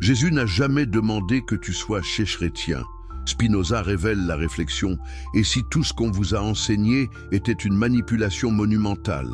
Jésus n'a jamais demandé que tu sois chrétien. Spinoza révèle la réflexion. Et si tout ce qu'on vous a enseigné était une manipulation monumentale?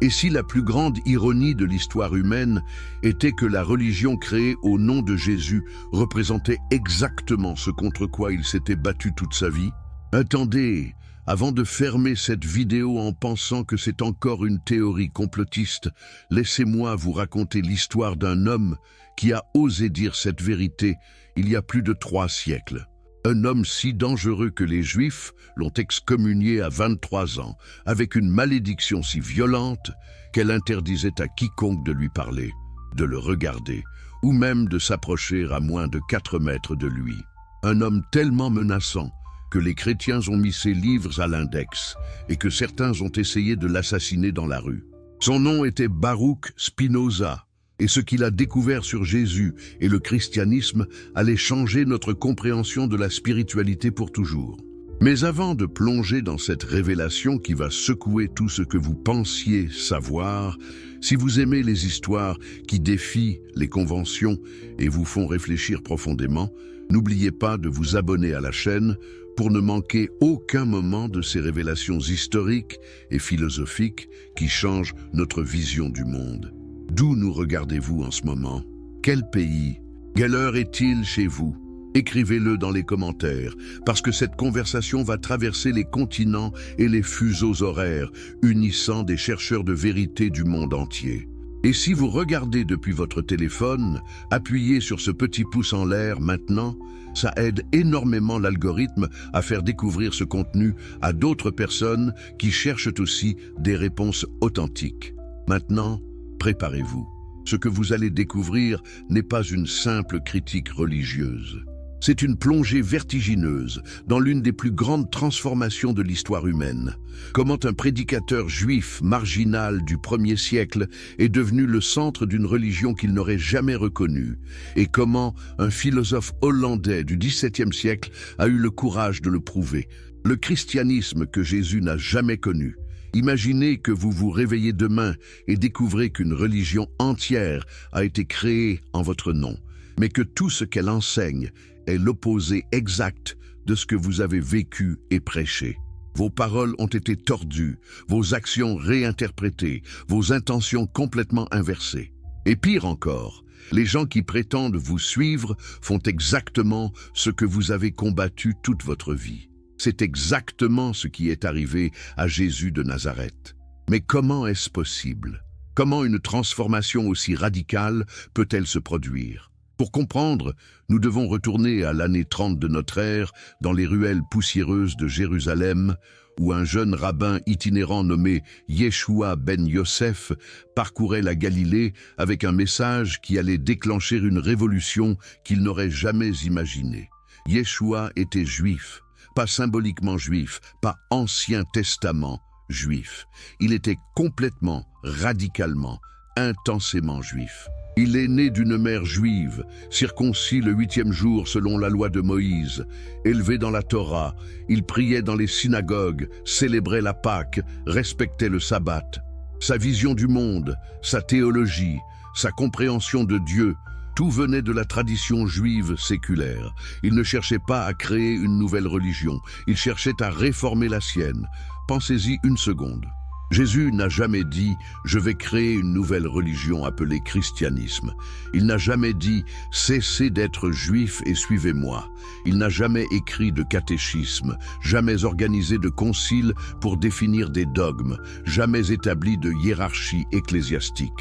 Et si la plus grande ironie de l'histoire humaine était que la religion créée au nom de Jésus représentait exactement ce contre quoi il s'était battu toute sa vie? Attendez, avant de fermer cette vidéo en pensant que c'est encore une théorie complotiste, laissez-moi vous raconter l'histoire d'un homme qui a osé dire cette vérité il y a plus de 3 siècles. Un homme si dangereux que les Juifs l'ont excommunié à 23 ans, avec une malédiction si violente qu'elle interdisait à quiconque de lui parler, de le regarder, ou même de s'approcher à moins de 4 mètres de lui. Un homme tellement menaçant que les chrétiens ont mis ses livres à l'index et que certains ont essayé de l'assassiner dans la rue. Son nom était Baruch Spinoza. Et ce qu'il a découvert sur Jésus et le christianisme allait changer notre compréhension de la spiritualité pour toujours. Mais avant de plonger dans cette révélation qui va secouer tout ce que vous pensiez savoir, si vous aimez les histoires qui défient les conventions et vous font réfléchir profondément, n'oubliez pas de vous abonner à la chaîne pour ne manquer aucun moment de ces révélations historiques et philosophiques qui changent notre vision du monde. D'où nous regardez-vous en ce moment? Quel pays? Quelle heure est-il chez vous? Écrivez-le dans les commentaires, parce que cette conversation va traverser les continents et les fuseaux horaires, unissant des chercheurs de vérité du monde entier. Et si vous regardez depuis votre téléphone, appuyez sur ce petit pouce en l'air maintenant, ça aide énormément l'algorithme à faire découvrir ce contenu à d'autres personnes qui cherchent aussi des réponses authentiques. Maintenant, préparez-vous. Ce que vous allez découvrir n'est pas une simple critique religieuse. C'est une plongée vertigineuse dans l'une des plus grandes transformations de l'histoire humaine. Comment un prédicateur juif marginal du 1er siècle est devenu le centre d'une religion qu'il n'aurait jamais reconnue. Et comment un philosophe hollandais du XVIIe siècle a eu le courage de le prouver. Le christianisme que Jésus n'a jamais connu. Imaginez que vous vous réveillez demain et découvrez qu'une religion entière a été créée en votre nom, mais que tout ce qu'elle enseigne est l'opposé exact de ce que vous avez vécu et prêché. Vos paroles ont été tordues, vos actions réinterprétées, vos intentions complètement inversées. Et pire encore, les gens qui prétendent vous suivre font exactement ce que vous avez combattu toute votre vie. C'est exactement ce qui est arrivé à Jésus de Nazareth. Mais comment est-ce possible? Comment une transformation aussi radicale peut-elle se produire? Pour comprendre, nous devons retourner à l'année 30 de notre ère, dans les ruelles poussiéreuses de Jérusalem, où un jeune rabbin itinérant nommé Yeshua ben Yosef parcourait la Galilée avec un message qui allait déclencher une révolution qu'il n'aurait jamais imaginée. Yeshua était juif. Pas symboliquement juif, pas Ancien Testament juif. Il était complètement, radicalement, intensément juif. Il est né d'une mère juive, circoncis le 8e jour selon la loi de Moïse. Élevé dans la Torah, il priait dans les synagogues, célébrait la Pâque, respectait le sabbat. Sa vision du monde, sa théologie, sa compréhension de Dieu, tout venait de la tradition juive séculaire. Il ne cherchait pas à créer une nouvelle religion, il cherchait à réformer la sienne. Pensez-y une seconde. Jésus n'a jamais dit « je vais créer une nouvelle religion appelée christianisme ». Il n'a jamais dit « cessez d'être juif et suivez-moi ». Il n'a jamais écrit de catéchisme, jamais organisé de concile pour définir des dogmes, jamais établi de hiérarchie ecclésiastique.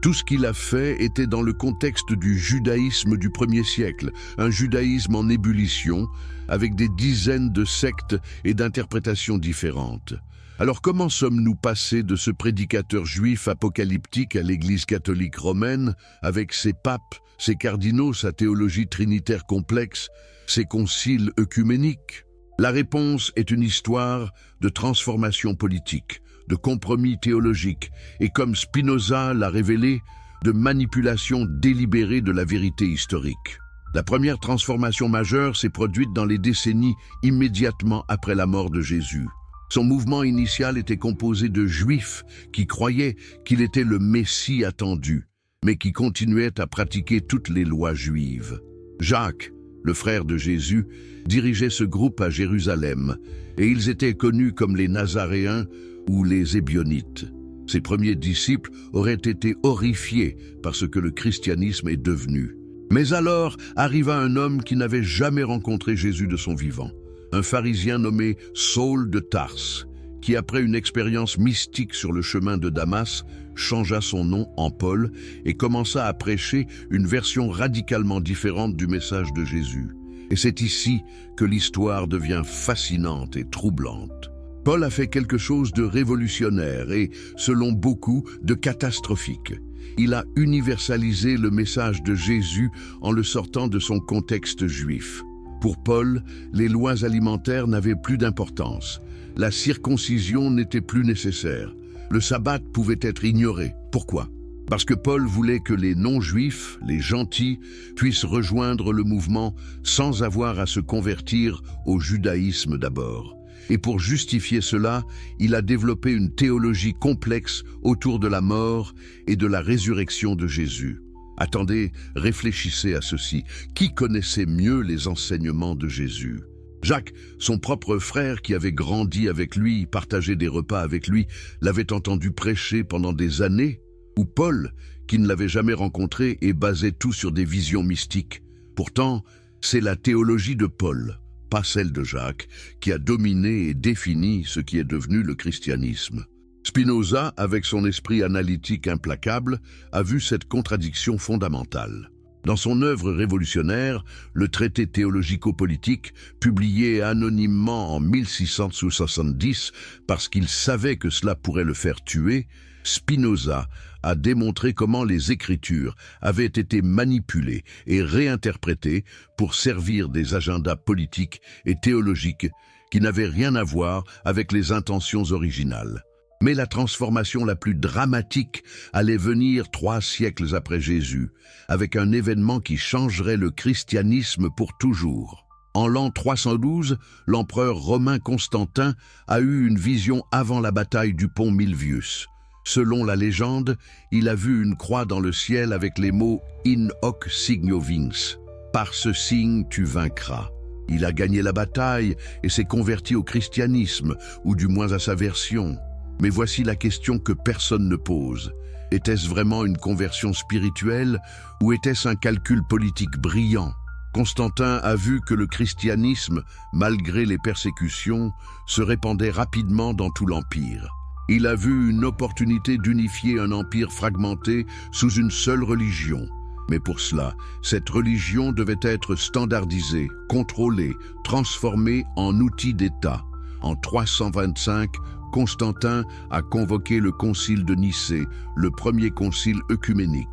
Tout ce qu'il a fait était dans le contexte du judaïsme du 1er siècle, un judaïsme en ébullition, avec des dizaines de sectes et d'interprétations différentes. Alors comment sommes-nous passés de ce prédicateur juif apocalyptique à l'Église catholique romaine, avec ses papes, ses cardinaux, sa théologie trinitaire complexe, ses conciles œcuméniques? La réponse est une histoire de transformation politique, de compromis théologiques et, comme Spinoza l'a révélé, de manipulation délibérée de la vérité historique. La première transformation majeure s'est produite dans les décennies immédiatement après la mort de Jésus. Son mouvement initial était composé de Juifs qui croyaient qu'il était le Messie attendu. mais qui continuait à pratiquer toutes les lois juives. Jacques, le frère de Jésus, dirigeait ce groupe à Jérusalem, et ils étaient connus comme les Nazaréens ou les Ébionites. Ses premiers disciples auraient été horrifiés par ce que le christianisme est devenu. Mais alors arriva un homme qui n'avait jamais rencontré Jésus de son vivant, un pharisien nommé Saul de Tarse, qui après une expérience mystique sur le chemin de Damas, changea son nom en Paul et commença à prêcher une version radicalement différente du message de Jésus. Et c'est ici que l'histoire devient fascinante et troublante. Paul a fait quelque chose de révolutionnaire et, selon beaucoup, de catastrophique. Il a universalisé le message de Jésus en le sortant de son contexte juif. Pour Paul, les lois alimentaires n'avaient plus d'importance. La circoncision n'était plus nécessaire. Le sabbat pouvait être ignoré. Pourquoi? Parce que Paul voulait que les non-juifs, les gentils, puissent rejoindre le mouvement sans avoir à se convertir au judaïsme d'abord. Et pour justifier cela, il a développé une théologie complexe autour de la mort et de la résurrection de Jésus. Attendez, réfléchissez à ceci. Qui connaissait mieux les enseignements de Jésus? Jacques, son propre frère qui avait grandi avec lui, partagé des repas avec lui, l'avait entendu prêcher pendant des années? Ou Paul, qui ne l'avait jamais rencontré et basait tout sur des visions mystiques? Pourtant, c'est la théologie de Paul, pas celle de Jacques, qui a dominé et défini ce qui est devenu le christianisme. Spinoza, avec son esprit analytique implacable, a vu cette contradiction fondamentale. Dans son œuvre révolutionnaire, le traité théologico-politique, publié anonymement en 1670 parce qu'il savait que cela pourrait le faire tuer, Spinoza a démontré comment les Écritures avaient été manipulées et réinterprétées pour servir des agendas politiques et théologiques qui n'avaient rien à voir avec les intentions originales. Mais la transformation la plus dramatique allait venir 3 siècles après Jésus, avec un événement qui changerait le christianisme pour toujours. En l'an 312, l'empereur romain Constantin a eu une vision avant la bataille du pont Milvius. Selon la légende, il a vu une croix dans le ciel avec les mots « In hoc signo vince ». Par ce signe, tu vaincras. Il a gagné la bataille et s'est converti au christianisme, ou du moins à sa version. Mais voici la question que personne ne pose. Était-ce vraiment une conversion spirituelle ou était-ce un calcul politique brillant? Constantin a vu que le christianisme, malgré les persécutions, se répandait rapidement dans tout l'Empire. Il a vu une opportunité d'unifier un empire fragmenté sous une seule religion. Mais pour cela, cette religion devait être standardisée, contrôlée, transformée en outil d'État. En 325, Constantin a convoqué le concile de Nicée, le premier concile œcuménique.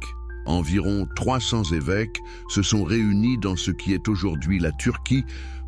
Environ 300 évêques se sont réunis dans ce qui est aujourd'hui la Turquie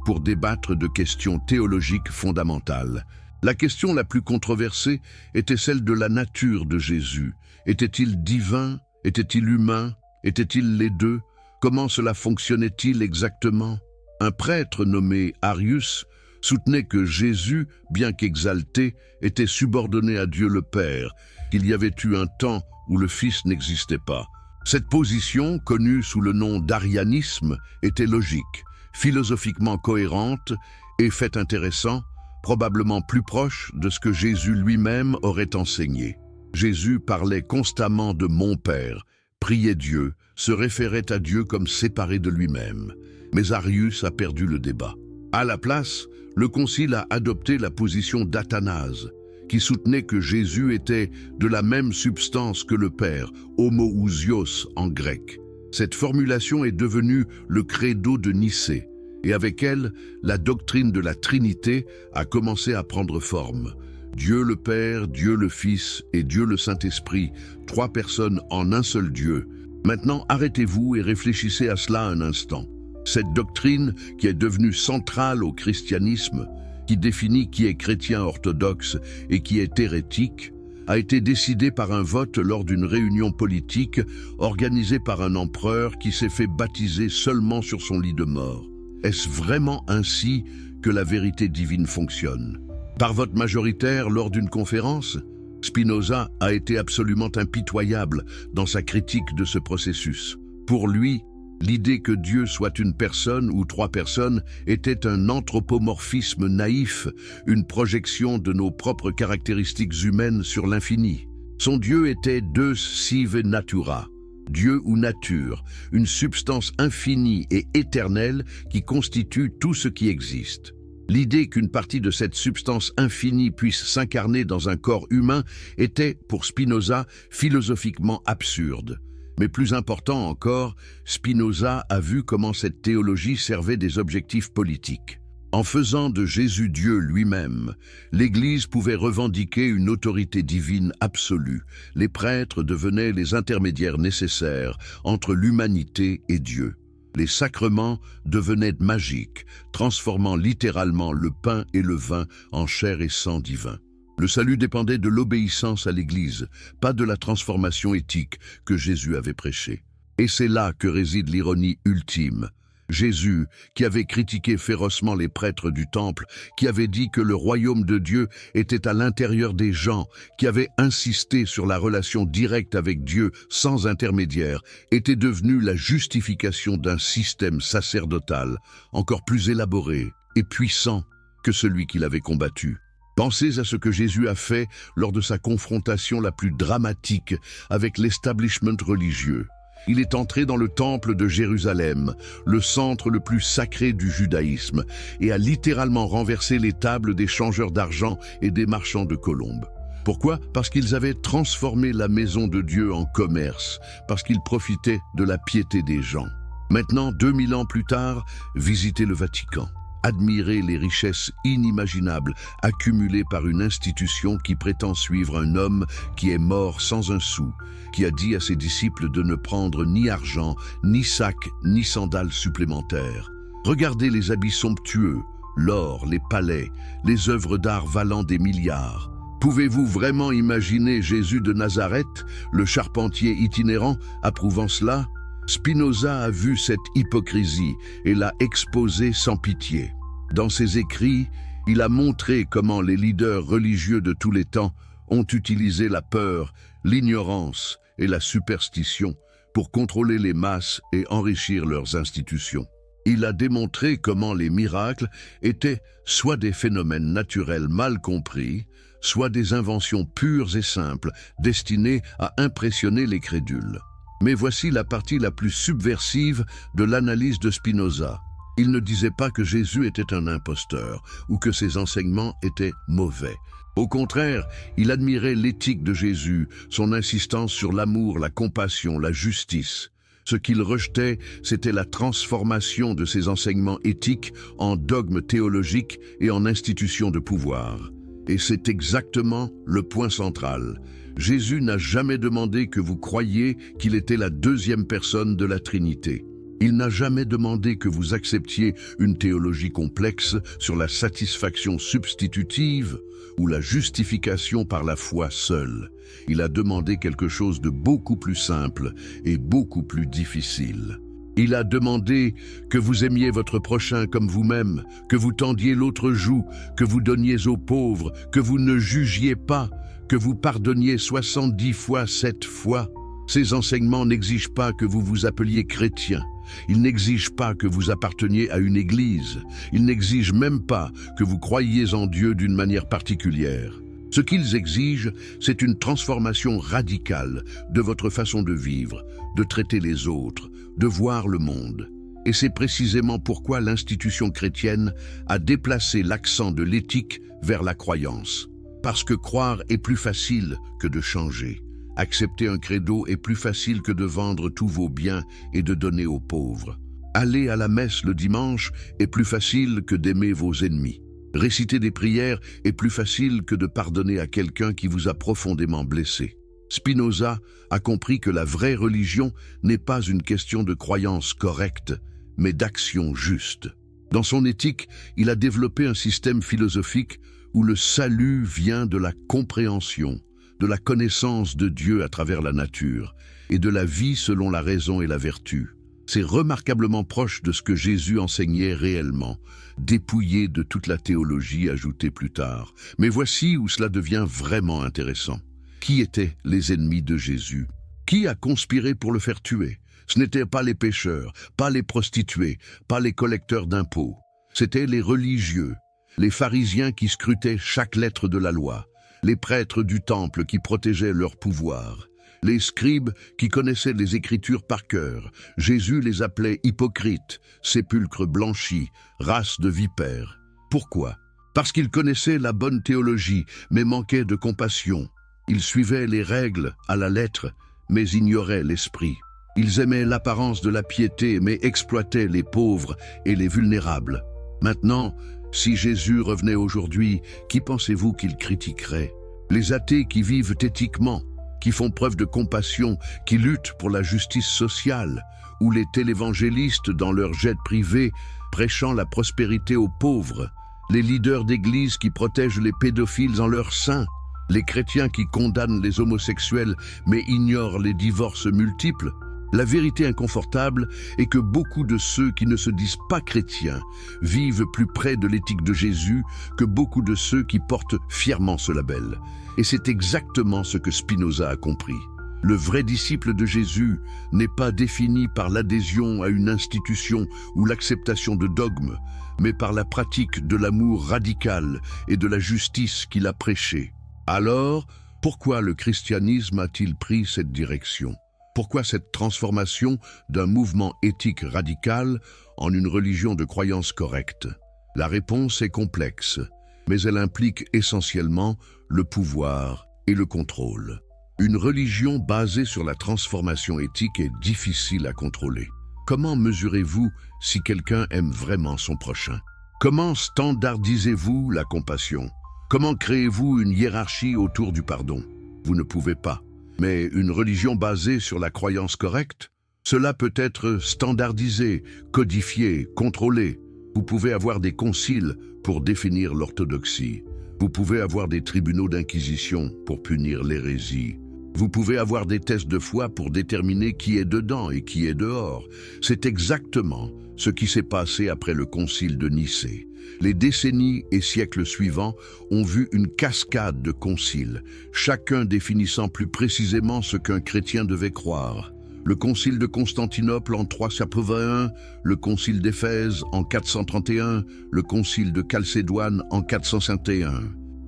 pour débattre de questions théologiques fondamentales. La question la plus controversée était celle de la nature de Jésus. Était-il divin? Était-il humain? Était-il les deux? Comment cela fonctionnait-il exactement? Un prêtre nommé Arius soutenait que Jésus, bien qu'exalté, était subordonné à Dieu le Père, qu'il y avait eu un temps où le Fils n'existait pas. Cette position, connue sous le nom d'arianisme, était logique, philosophiquement cohérente et, fait intéressant, probablement plus proche de ce que Jésus lui-même aurait enseigné. Jésus parlait constamment de « mon Père », priait Dieu, se référait à Dieu comme séparé de lui-même. Mais Arius a perdu le débat. À la place, le Concile a adopté la position d'Athanase, qui soutenait que Jésus était de la même substance que le Père, homoousios en grec. Cette formulation est devenue le credo de Nicée, et avec elle, la doctrine de la Trinité a commencé à prendre forme. Dieu le Père, Dieu le Fils et Dieu le Saint-Esprit, 3 personnes en un seul Dieu. Maintenant, arrêtez-vous et réfléchissez à cela un instant. Cette doctrine, qui est devenue centrale au christianisme, qui définit qui est chrétien orthodoxe et qui est hérétique, a été décidée par un vote lors d'une réunion politique organisée par un empereur qui s'est fait baptiser seulement sur son lit de mort. Est-ce vraiment ainsi que la vérité divine fonctionne? Par vote majoritaire lors d'une conférence? Spinoza a été absolument impitoyable dans sa critique de ce processus. Pour lui, l'idée que Dieu soit une personne ou trois personnes était un anthropomorphisme naïf, une projection de nos propres caractéristiques humaines sur l'infini. Son Dieu était Deus sive natura, Dieu ou nature, une substance infinie et éternelle qui constitue tout ce qui existe. L'idée qu'une partie de cette substance infinie puisse s'incarner dans un corps humain était, pour Spinoza, philosophiquement absurde. Mais plus important encore, Spinoza a vu comment cette théologie servait des objectifs politiques. En faisant de Jésus Dieu lui-même, l'Église pouvait revendiquer une autorité divine absolue. Les prêtres devenaient les intermédiaires nécessaires entre l'humanité et Dieu. Les sacrements devenaient magiques, transformant littéralement le pain et le vin en chair et sang divin. Le salut dépendait de l'obéissance à l'Église, pas de la transformation éthique que Jésus avait prêchée. Et c'est là que réside l'ironie ultime. Jésus, qui avait critiqué férocement les prêtres du temple, qui avait dit que le royaume de Dieu était à l'intérieur des gens, qui avait insisté sur la relation directe avec Dieu sans intermédiaire, était devenu la justification d'un système sacerdotal encore plus élaboré et puissant que celui qu'il avait combattu. Pensez à ce que Jésus a fait lors de sa confrontation la plus dramatique avec l'establishment religieux. Il est entré dans le temple de Jérusalem, le centre le plus sacré du judaïsme, et a littéralement renversé les tables des changeurs d'argent et des marchands de colombes. Pourquoi? Parce qu'ils avaient transformé la maison de Dieu en commerce, parce qu'ils profitaient de la piété des gens. Maintenant, 2000 ans plus tard, visitez le Vatican. Admirez les richesses inimaginables accumulées par une institution qui prétend suivre un homme qui est mort sans un sou, qui a dit à ses disciples de ne prendre ni argent, ni sac, ni sandales supplémentaires. Regardez les habits somptueux, l'or, les palais, les œuvres d'art valant des milliards. Pouvez-vous vraiment imaginer Jésus de Nazareth, le charpentier itinérant, approuvant cela? Spinoza a vu cette hypocrisie et l'a exposée sans pitié. Dans ses écrits, il a montré comment les leaders religieux de tous les temps ont utilisé la peur, l'ignorance et la superstition pour contrôler les masses et enrichir leurs institutions. Il a démontré comment les miracles étaient soit des phénomènes naturels mal compris, soit des inventions pures et simples destinées à impressionner les crédules. Mais voici la partie la plus subversive de l'analyse de Spinoza. Il ne disait pas que Jésus était un imposteur ou que ses enseignements étaient mauvais. Au contraire, il admirait l'éthique de Jésus, son insistance sur l'amour, la compassion, la justice. Ce qu'il rejetait, c'était la transformation de ses enseignements éthiques en dogmes théologiques et en institutions de pouvoir. Et c'est exactement le point central. Jésus n'a jamais demandé que vous croyiez qu'il était la deuxième personne de la Trinité. Il n'a jamais demandé que vous acceptiez une théologie complexe sur la satisfaction substitutive ou la justification par la foi seule. Il a demandé quelque chose de beaucoup plus simple et beaucoup plus difficile. Il a demandé que vous aimiez votre prochain comme vous-même, que vous tendiez l'autre joue, que vous donniez aux pauvres, que vous ne jugiez pas, que vous pardonniez 70 fois 7 fois. Ces enseignements n'exigent pas que vous vous appeliez chrétien. Ils n'exigent pas que vous apparteniez à une église. Ils n'exigent même pas que vous croyiez en Dieu d'une manière particulière. Ce qu'ils exigent, c'est une transformation radicale de votre façon de vivre, de traiter les autres, de voir le monde. Et c'est précisément pourquoi l'institution chrétienne a déplacé l'accent de l'éthique vers la croyance. Parce que croire est plus facile que de changer. Accepter un credo est plus facile que de vendre tous vos biens et de donner aux pauvres. Aller à la messe le dimanche est plus facile que d'aimer vos ennemis. Réciter des prières est plus facile que de pardonner à quelqu'un qui vous a profondément blessé. Spinoza a compris que la vraie religion n'est pas une question de croyance correcte, mais d'action juste. Dans son éthique, il a développé un système philosophique où le salut vient de la compréhension, de la connaissance de Dieu à travers la nature et de la vie selon la raison et la vertu. C'est remarquablement proche de ce que Jésus enseignait réellement, dépouillé de toute la théologie ajoutée plus tard. Mais voici où cela devient vraiment intéressant. Qui étaient les ennemis de Jésus? Qui a conspiré pour le faire tuer? Ce n'étaient pas les pécheurs, pas les prostituées, pas les collecteurs d'impôts. C'étaient les religieux, les pharisiens qui scrutaient chaque lettre de la loi, les prêtres du temple qui protégeaient leur pouvoir, les scribes qui connaissaient les Écritures par cœur. Jésus les appelait hypocrites, sépulcres blanchis, race de vipères. Pourquoi? Parce qu'ils connaissaient la bonne théologie, mais manquaient de compassion. Ils suivaient les règles à la lettre, mais ignoraient l'esprit. Ils aimaient l'apparence de la piété, mais exploitaient les pauvres et les vulnérables. Maintenant, si Jésus revenait aujourd'hui, qui pensez-vous qu'il critiquerait? Les athées qui vivent éthiquement, qui font preuve de compassion, qui luttent pour la justice sociale, ou les télévangélistes dans leur jet privé, prêchant la prospérité aux pauvres, les leaders d'église qui protègent les pédophiles en leur sein, les chrétiens qui condamnent les homosexuels mais ignorent les divorces multiples. La vérité inconfortable est que beaucoup de ceux qui ne se disent pas chrétiens vivent plus près de l'éthique de Jésus que beaucoup de ceux qui portent fièrement ce label. Et c'est exactement ce que Spinoza a compris. Le vrai disciple de Jésus n'est pas défini par l'adhésion à une institution ou l'acceptation de dogmes, mais par la pratique de l'amour radical et de la justice qu'il a prêché. Alors, pourquoi le christianisme a-t-il pris cette direction? Pourquoi cette transformation d'un mouvement éthique radical en une religion de croyance correcte? La réponse est complexe, mais elle implique essentiellement le pouvoir et le contrôle. Une religion basée sur la transformation éthique est difficile à contrôler. Comment mesurez-vous si quelqu'un aime vraiment son prochain? Comment standardisez-vous la compassion? Comment créez-vous une hiérarchie autour du pardon? Vous ne pouvez pas. Mais une religion basée sur la croyance correcte, cela peut être standardisé, codifié, contrôlé. Vous pouvez avoir des conciles pour définir l'orthodoxie. Vous pouvez avoir des tribunaux d'inquisition pour punir l'hérésie. Vous pouvez avoir des tests de foi pour déterminer qui est dedans et qui est dehors. C'est exactement ce qui s'est passé après le concile de Nicée. Les décennies et siècles suivants ont vu une cascade de conciles, chacun définissant plus précisément ce qu'un chrétien devait croire. Le concile de Constantinople en 381, le concile d'Éphèse en 431, le concile de Chalcédoine en 451.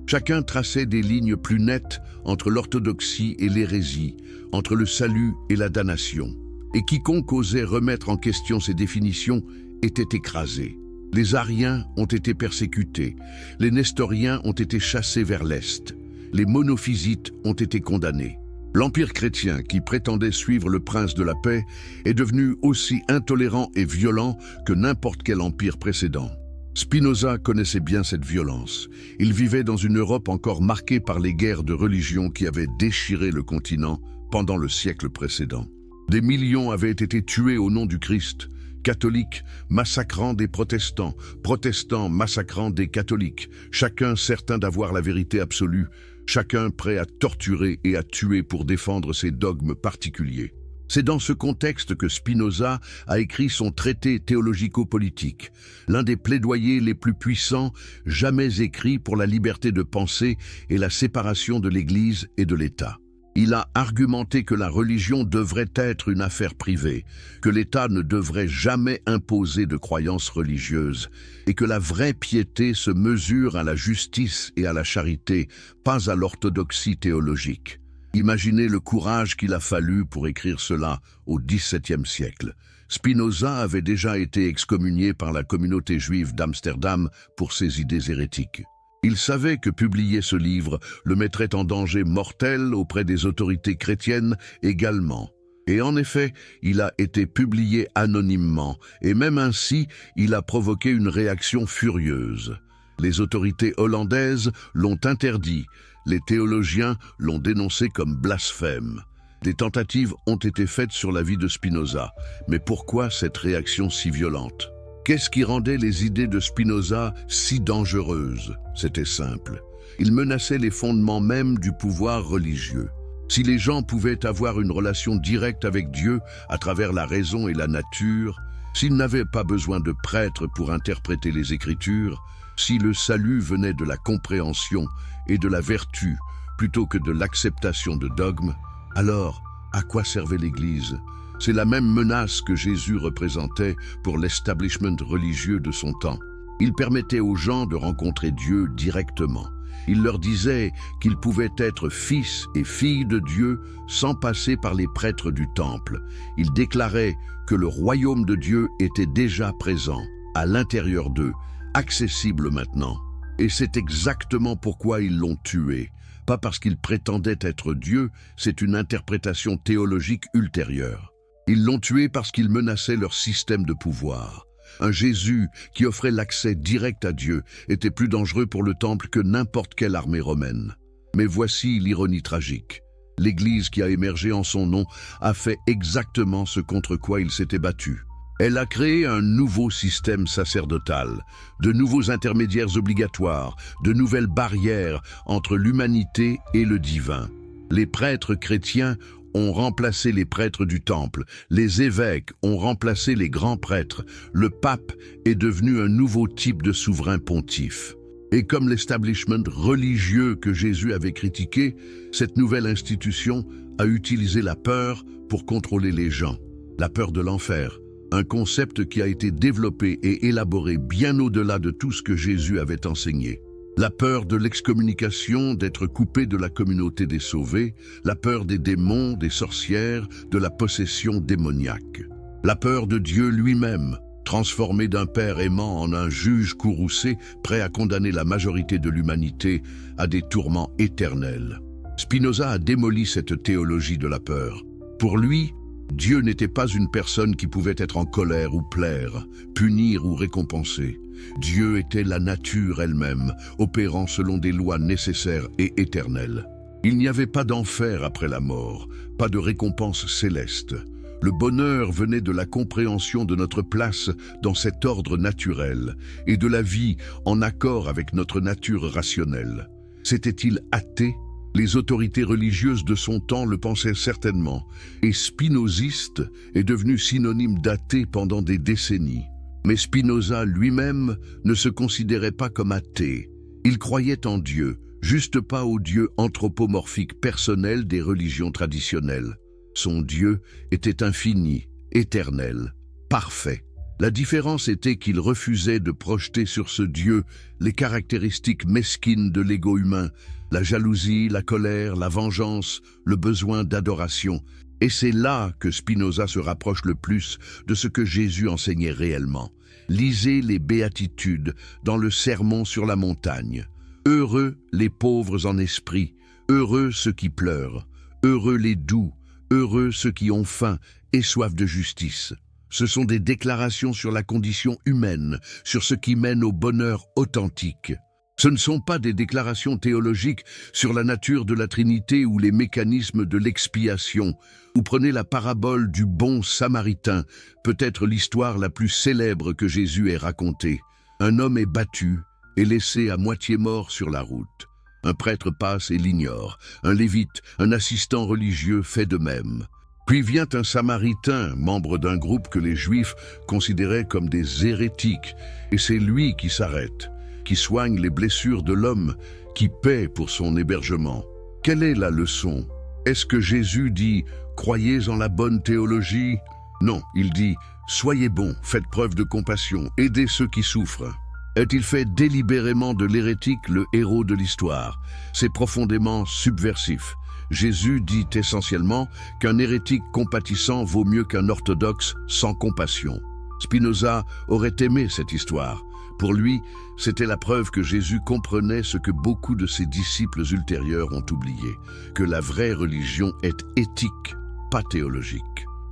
Chacun traçait des lignes plus nettes entre l'orthodoxie et l'hérésie, entre le salut et la damnation. Et quiconque osait remettre en question ces définitions était écrasé. Les Ariens ont été persécutés, les Nestoriens ont été chassés vers l'Est, les monophysites ont été condamnés. L'Empire chrétien, qui prétendait suivre le prince de la paix, est devenu aussi intolérant et violent que n'importe quel empire précédent. Spinoza connaissait bien cette violence. Il vivait dans une Europe encore marquée par les guerres de religion qui avaient déchiré le continent pendant le siècle précédent. Des millions avaient été tués au nom du Christ, catholiques massacrant des protestants, protestants massacrant des catholiques, chacun certain d'avoir la vérité absolue, chacun prêt à torturer et à tuer pour défendre ses dogmes particuliers. C'est dans ce contexte que Spinoza a écrit son traité théologico-politique, l'un des plaidoyers les plus puissants jamais écrits pour la liberté de pensée et la séparation de l'Église et de l'État. Il a argumenté que la religion devrait être une affaire privée, que l'État ne devrait jamais imposer de croyances religieuses, et que la vraie piété se mesure à la justice et à la charité, pas à l'orthodoxie théologique. Imaginez le courage qu'il a fallu pour écrire cela au XVIIe siècle. Spinoza avait déjà été excommunié par la communauté juive d'Amsterdam pour ses idées hérétiques. Il savait que publier ce livre le mettrait en danger mortel auprès des autorités chrétiennes également. Et en effet, il a été publié anonymement, et même ainsi, il a provoqué une réaction furieuse. Les autorités hollandaises l'ont interdit, les théologiens l'ont dénoncé comme blasphème. Des tentatives ont été faites sur la vie de Spinoza, mais pourquoi cette réaction si violente ? Qu'est-ce qui rendait les idées de Spinoza si dangereuses? C'était simple. Il menaçait les fondements même du pouvoir religieux. Si les gens pouvaient avoir une relation directe avec Dieu à travers la raison et la nature, s'ils n'avaient pas besoin de prêtres pour interpréter les Écritures, si le salut venait de la compréhension et de la vertu plutôt que de l'acceptation de dogmes, alors à quoi servait l'Église? C'est la même menace que Jésus représentait pour l'establishment religieux de son temps. Il permettait aux gens de rencontrer Dieu directement. Il leur disait qu'ils pouvaient être fils et filles de Dieu sans passer par les prêtres du temple. Il déclarait que le royaume de Dieu était déjà présent, à l'intérieur d'eux, accessible maintenant. Et c'est exactement pourquoi ils l'ont tué. Pas parce qu'il prétendait être Dieu, c'est une interprétation théologique ultérieure. Ils l'ont tué parce qu'il menaçait leur système de pouvoir. Un Jésus qui offrait l'accès direct à Dieu était plus dangereux pour le temple que n'importe quelle armée romaine. Mais voici l'ironie tragique. L'Église qui a émergé en son nom a fait exactement ce contre quoi il s'était battu. Elle a créé un nouveau système sacerdotal, de nouveaux intermédiaires obligatoires, de nouvelles barrières entre l'humanité et le divin. Les prêtres chrétiens ont remplacé les prêtres du temple, les évêques ont remplacé les grands prêtres, le pape est devenu un nouveau type de souverain pontife. Et comme l'establishment religieux que Jésus avait critiqué, cette nouvelle institution a utilisé la peur pour contrôler les gens. La peur de l'enfer, un concept qui a été développé et élaboré bien au-delà de tout ce que Jésus avait enseigné. La peur de l'excommunication, d'être coupé de la communauté des sauvés, la peur des démons, des sorcières, de la possession démoniaque. La peur de Dieu lui-même, transformé d'un père aimant en un juge courroucé, prêt à condamner la majorité de l'humanité à des tourments éternels. Spinoza a démoli cette théologie de la peur. Pour lui, Dieu n'était pas une personne qui pouvait être en colère ou plaire, punir ou récompenser. Dieu était la nature elle-même, opérant selon des lois nécessaires et éternelles. Il n'y avait pas d'enfer après la mort, pas de récompense céleste. Le bonheur venait de la compréhension de notre place dans cet ordre naturel et de la vie en accord avec notre nature rationnelle. S'était-il athée? Les autorités religieuses de son temps le pensaient certainement, et spinoziste est devenu synonyme d'athée pendant des décennies. Mais Spinoza lui-même ne se considérait pas comme athée. Il croyait en Dieu, juste pas au Dieu anthropomorphique personnel des religions traditionnelles. Son Dieu était infini, éternel, parfait. La différence était qu'il refusait de projeter sur ce Dieu les caractéristiques mesquines de l'ego humain, la jalousie, la colère, la vengeance, le besoin d'adoration. Et c'est là que Spinoza se rapproche le plus de ce que Jésus enseignait réellement. Lisez les béatitudes dans le Sermon sur la montagne. Heureux les pauvres en esprit, heureux ceux qui pleurent, heureux les doux, heureux ceux qui ont faim et soif de justice. Ce sont des déclarations sur la condition humaine, sur ce qui mène au bonheur authentique. Ce ne sont pas des déclarations théologiques sur la nature de la Trinité ou les mécanismes de l'expiation. Ou prenez la parabole du bon Samaritain, peut-être l'histoire la plus célèbre que Jésus ait racontée. Un homme est battu et laissé à moitié mort sur la route. Un prêtre passe et l'ignore. Un lévite, un assistant religieux fait de même. Puis vient un Samaritain, membre d'un groupe que les Juifs considéraient comme des hérétiques, et c'est lui qui s'arrête, qui soigne les blessures de l'homme, qui paie pour son hébergement. Quelle est la leçon? Est-ce que Jésus dit « Croyez en la bonne théologie » Non, il dit « Soyez bons, faites preuve de compassion, aidez ceux qui souffrent ». Est-il fait délibérément de l'hérétique le héros de l'histoire? C'est profondément subversif. Jésus dit essentiellement qu'un hérétique compatissant vaut mieux qu'un orthodoxe sans compassion. Spinoza aurait aimé cette histoire. Pour lui, c'était la preuve que Jésus comprenait ce que beaucoup de ses disciples ultérieurs ont oublié, que la vraie religion est éthique, pas théologique.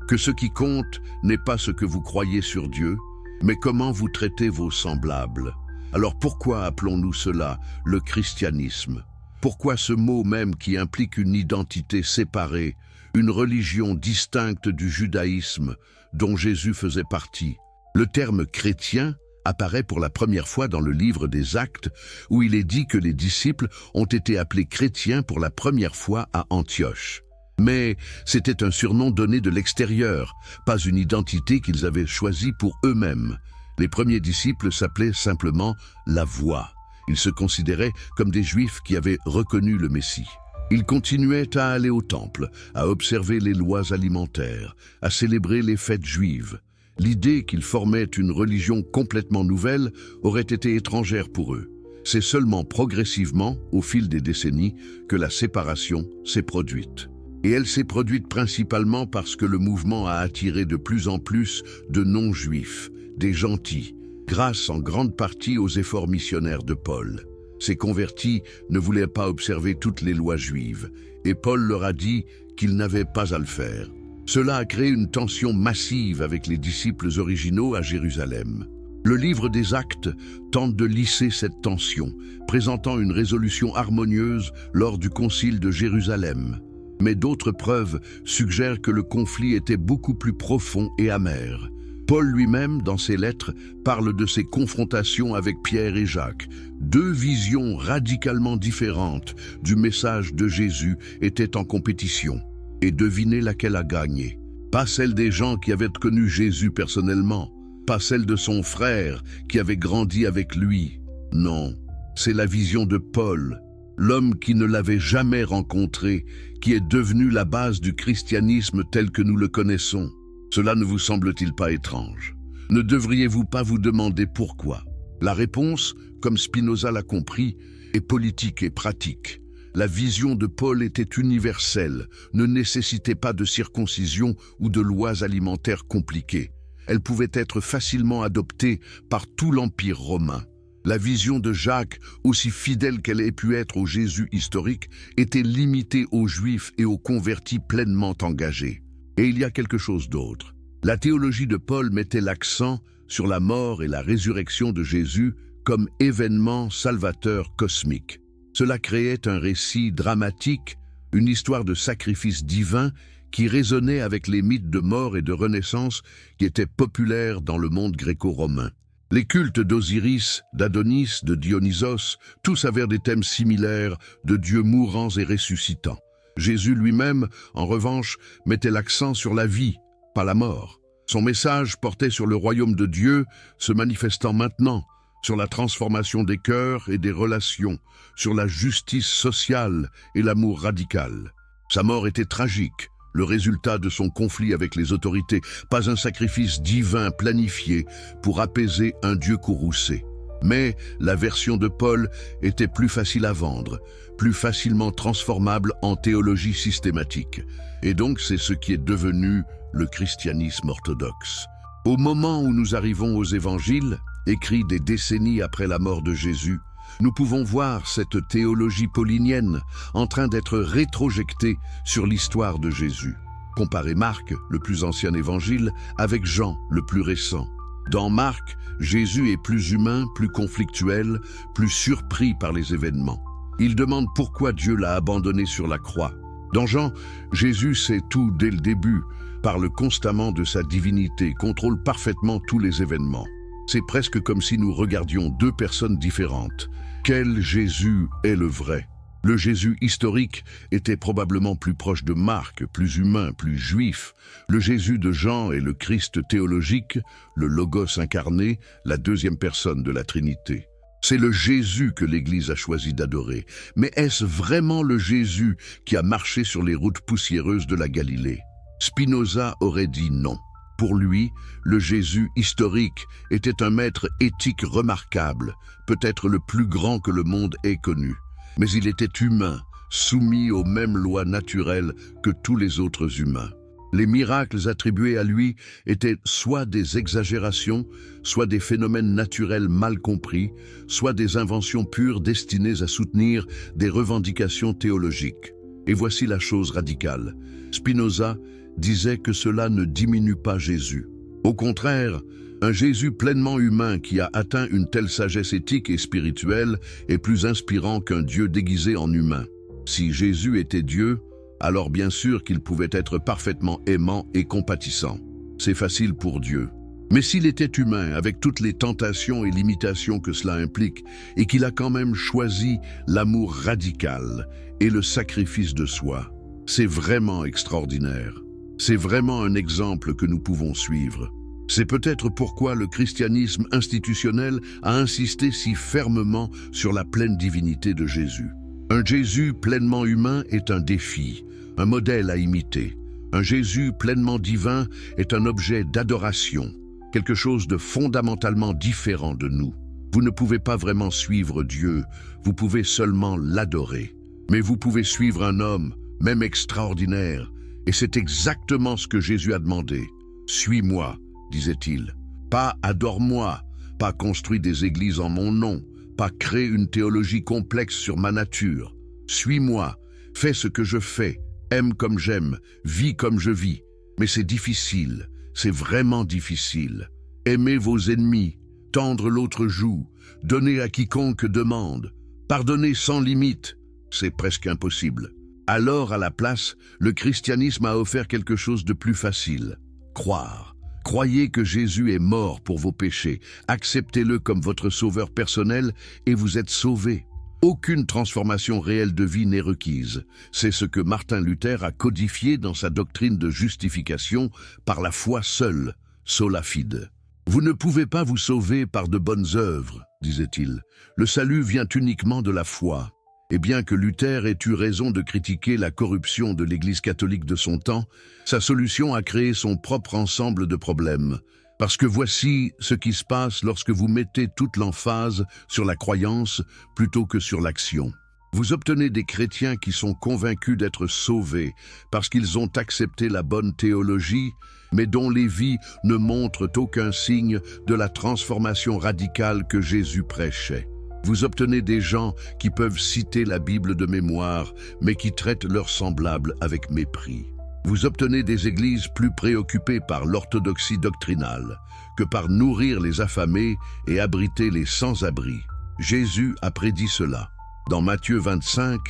Que ce qui compte n'est pas ce que vous croyez sur Dieu, mais comment vous traitez vos semblables. Alors pourquoi appelons-nous cela le christianisme? Pourquoi ce mot même qui implique une identité séparée, une religion distincte du judaïsme dont Jésus faisait partie? Le terme chrétien apparaît pour la première fois dans le livre des Actes, où il est dit que les disciples ont été appelés chrétiens pour la première fois à Antioche. Mais c'était un surnom donné de l'extérieur, pas une identité qu'ils avaient choisie pour eux-mêmes. Les premiers disciples s'appelaient simplement la Voix. Ils se considéraient comme des Juifs qui avaient reconnu le Messie. Il continuait à aller au temple, à observer les lois alimentaires, à célébrer les fêtes juives. L'idée qu'ils formaient une religion complètement nouvelle aurait été étrangère pour eux. C'est seulement progressivement, au fil des décennies, que la séparation s'est produite. Et elle s'est produite principalement parce que le mouvement a attiré de plus en plus de non-juifs, des gentils, grâce en grande partie aux efforts missionnaires de Paul. Ces convertis ne voulaient pas observer toutes les lois juives, et Paul leur a dit qu'ils n'avaient pas à le faire. Cela a créé une tension massive avec les disciples originaux à Jérusalem. Le livre des Actes tente de lisser cette tension, présentant une résolution harmonieuse lors du concile de Jérusalem. Mais d'autres preuves suggèrent que le conflit était beaucoup plus profond et amer. Paul lui-même, dans ses lettres, parle de ses confrontations avec Pierre et Jacques. Deux visions radicalement différentes du message de Jésus étaient en compétition. Et devinez laquelle a gagné. Pas celle des gens qui avaient connu Jésus personnellement, pas celle de son frère qui avait grandi avec lui. Non, c'est la vision de Paul, l'homme qui ne l'avait jamais rencontré, qui est devenu la base du christianisme tel que nous le connaissons. Cela ne vous semble-t-il pas étrange? Ne devriez-vous pas vous demander pourquoi? La réponse, comme Spinoza l'a compris, est politique et pratique. La vision de Paul était universelle, ne nécessitait pas de circoncision ou de lois alimentaires compliquées. Elle pouvait être facilement adoptée par tout l'Empire romain. La vision de Jacques, aussi fidèle qu'elle ait pu être au Jésus historique, était limitée aux Juifs et aux convertis pleinement engagés. Et il y a quelque chose d'autre. La théologie de Paul mettait l'accent sur la mort et la résurrection de Jésus comme événement salvateur cosmique. Cela créait un récit dramatique, une histoire de sacrifice divin qui résonnait avec les mythes de mort et de renaissance qui étaient populaires dans le monde gréco-romain. Les cultes d'Osiris, d'Adonis, de Dionysos, tous avaient des thèmes similaires de dieux mourants et ressuscitants. Jésus lui-même, en revanche, mettait l'accent sur la vie, pas la mort. Son message portait sur le royaume de Dieu, se manifestant maintenant, sur la transformation des cœurs et des relations, sur la justice sociale et l'amour radical. Sa mort était tragique, le résultat de son conflit avec les autorités, pas un sacrifice divin planifié pour apaiser un Dieu courroucé. Mais la version de Paul était plus facile à vendre, plus facilement transformable en théologie systématique. Et donc c'est ce qui est devenu le christianisme orthodoxe. Au moment où nous arrivons aux évangiles, écrits des décennies après la mort de Jésus, nous pouvons voir cette théologie paulinienne en train d'être rétrojectée sur l'histoire de Jésus. Comparez Marc, le plus ancien évangile, avec Jean, le plus récent. Dans Marc, Jésus est plus humain, plus conflictuel, plus surpris par les événements. Il demande pourquoi Dieu l'a abandonné sur la croix. Dans Jean, Jésus sait tout dès le début, parle constamment de sa divinité, contrôle parfaitement tous les événements. C'est presque comme si nous regardions deux personnes différentes. Quel Jésus est le vrai? Le Jésus historique était probablement plus proche de Marc, plus humain, plus juif. Le Jésus de Jean est le Christ théologique, le Logos incarné, la deuxième personne de la Trinité. C'est le Jésus que l'Église a choisi d'adorer. Mais est-ce vraiment le Jésus qui a marché sur les routes poussiéreuses de la Galilée? Spinoza aurait dit non. Pour lui, le Jésus historique était un maître éthique remarquable, peut-être le plus grand que le monde ait connu. Mais il était humain, soumis aux mêmes lois naturelles que tous les autres humains. Les miracles attribués à lui étaient soit des exagérations, soit des phénomènes naturels mal compris, soit des inventions pures destinées à soutenir des revendications théologiques. Et voici la chose radicale. Spinoza disait que cela ne diminue pas Jésus. Au contraire, un Jésus pleinement humain qui a atteint une telle sagesse éthique et spirituelle est plus inspirant qu'un Dieu déguisé en humain. Si Jésus était Dieu, alors bien sûr qu'il pouvait être parfaitement aimant et compatissant. C'est facile pour Dieu. Mais s'il était humain, avec toutes les tentations et limitations que cela implique, et qu'il a quand même choisi l'amour radical et le sacrifice de soi, c'est vraiment extraordinaire. C'est vraiment un exemple que nous pouvons suivre. C'est peut-être pourquoi le christianisme institutionnel a insisté si fermement sur la pleine divinité de Jésus. Un Jésus pleinement humain est un défi, un modèle à imiter. Un Jésus pleinement divin est un objet d'adoration, quelque chose de fondamentalement différent de nous. Vous ne pouvez pas vraiment suivre Dieu, vous pouvez seulement l'adorer. Mais vous pouvez suivre un homme, même extraordinaire, et c'est exactement ce que Jésus a demandé. « Suis-moi », disait-il. Pas « adore-moi », pas « construis des églises en mon nom », pas « créer une théologie complexe sur ma nature ». « Suis-moi, fais ce que je fais, aime comme j'aime, vis comme je vis. » Mais c'est difficile, c'est vraiment difficile. Aimez vos ennemis, tendre l'autre joue, donner à quiconque demande, pardonner sans limite, c'est presque impossible. Alors, à la place, le christianisme a offert quelque chose de plus facile. Croire. Croyez que Jésus est mort pour vos péchés, acceptez-le comme votre sauveur personnel et vous êtes sauvés. Aucune transformation réelle de vie n'est requise. C'est ce que Martin Luther a codifié dans sa doctrine de justification par la foi seule, sola fide. Vous ne pouvez pas vous sauver par de bonnes œuvres, disait-il. Le salut vient uniquement de la foi. Et bien que Luther ait eu raison de critiquer la corruption de l'Église catholique de son temps, sa solution a créé son propre ensemble de problèmes. Parce que voici ce qui se passe lorsque vous mettez toute l'emphase sur la croyance plutôt que sur l'action. Vous obtenez des chrétiens qui sont convaincus d'être sauvés parce qu'ils ont accepté la bonne théologie, mais dont les vies ne montrent aucun signe de la transformation radicale que Jésus prêchait. Vous obtenez des gens qui peuvent citer la Bible de mémoire, mais qui traitent leurs semblables avec mépris. Vous obtenez des églises plus préoccupées par l'orthodoxie doctrinale que par nourrir les affamés et abriter les sans-abri. Jésus a prédit cela. Dans Matthieu 25,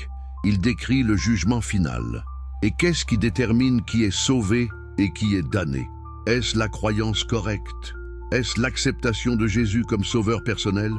il décrit le jugement final. Et qu'est-ce qui détermine qui est sauvé et qui est damné? Est-ce la croyance correcte? Est-ce l'acceptation de Jésus comme sauveur personnel?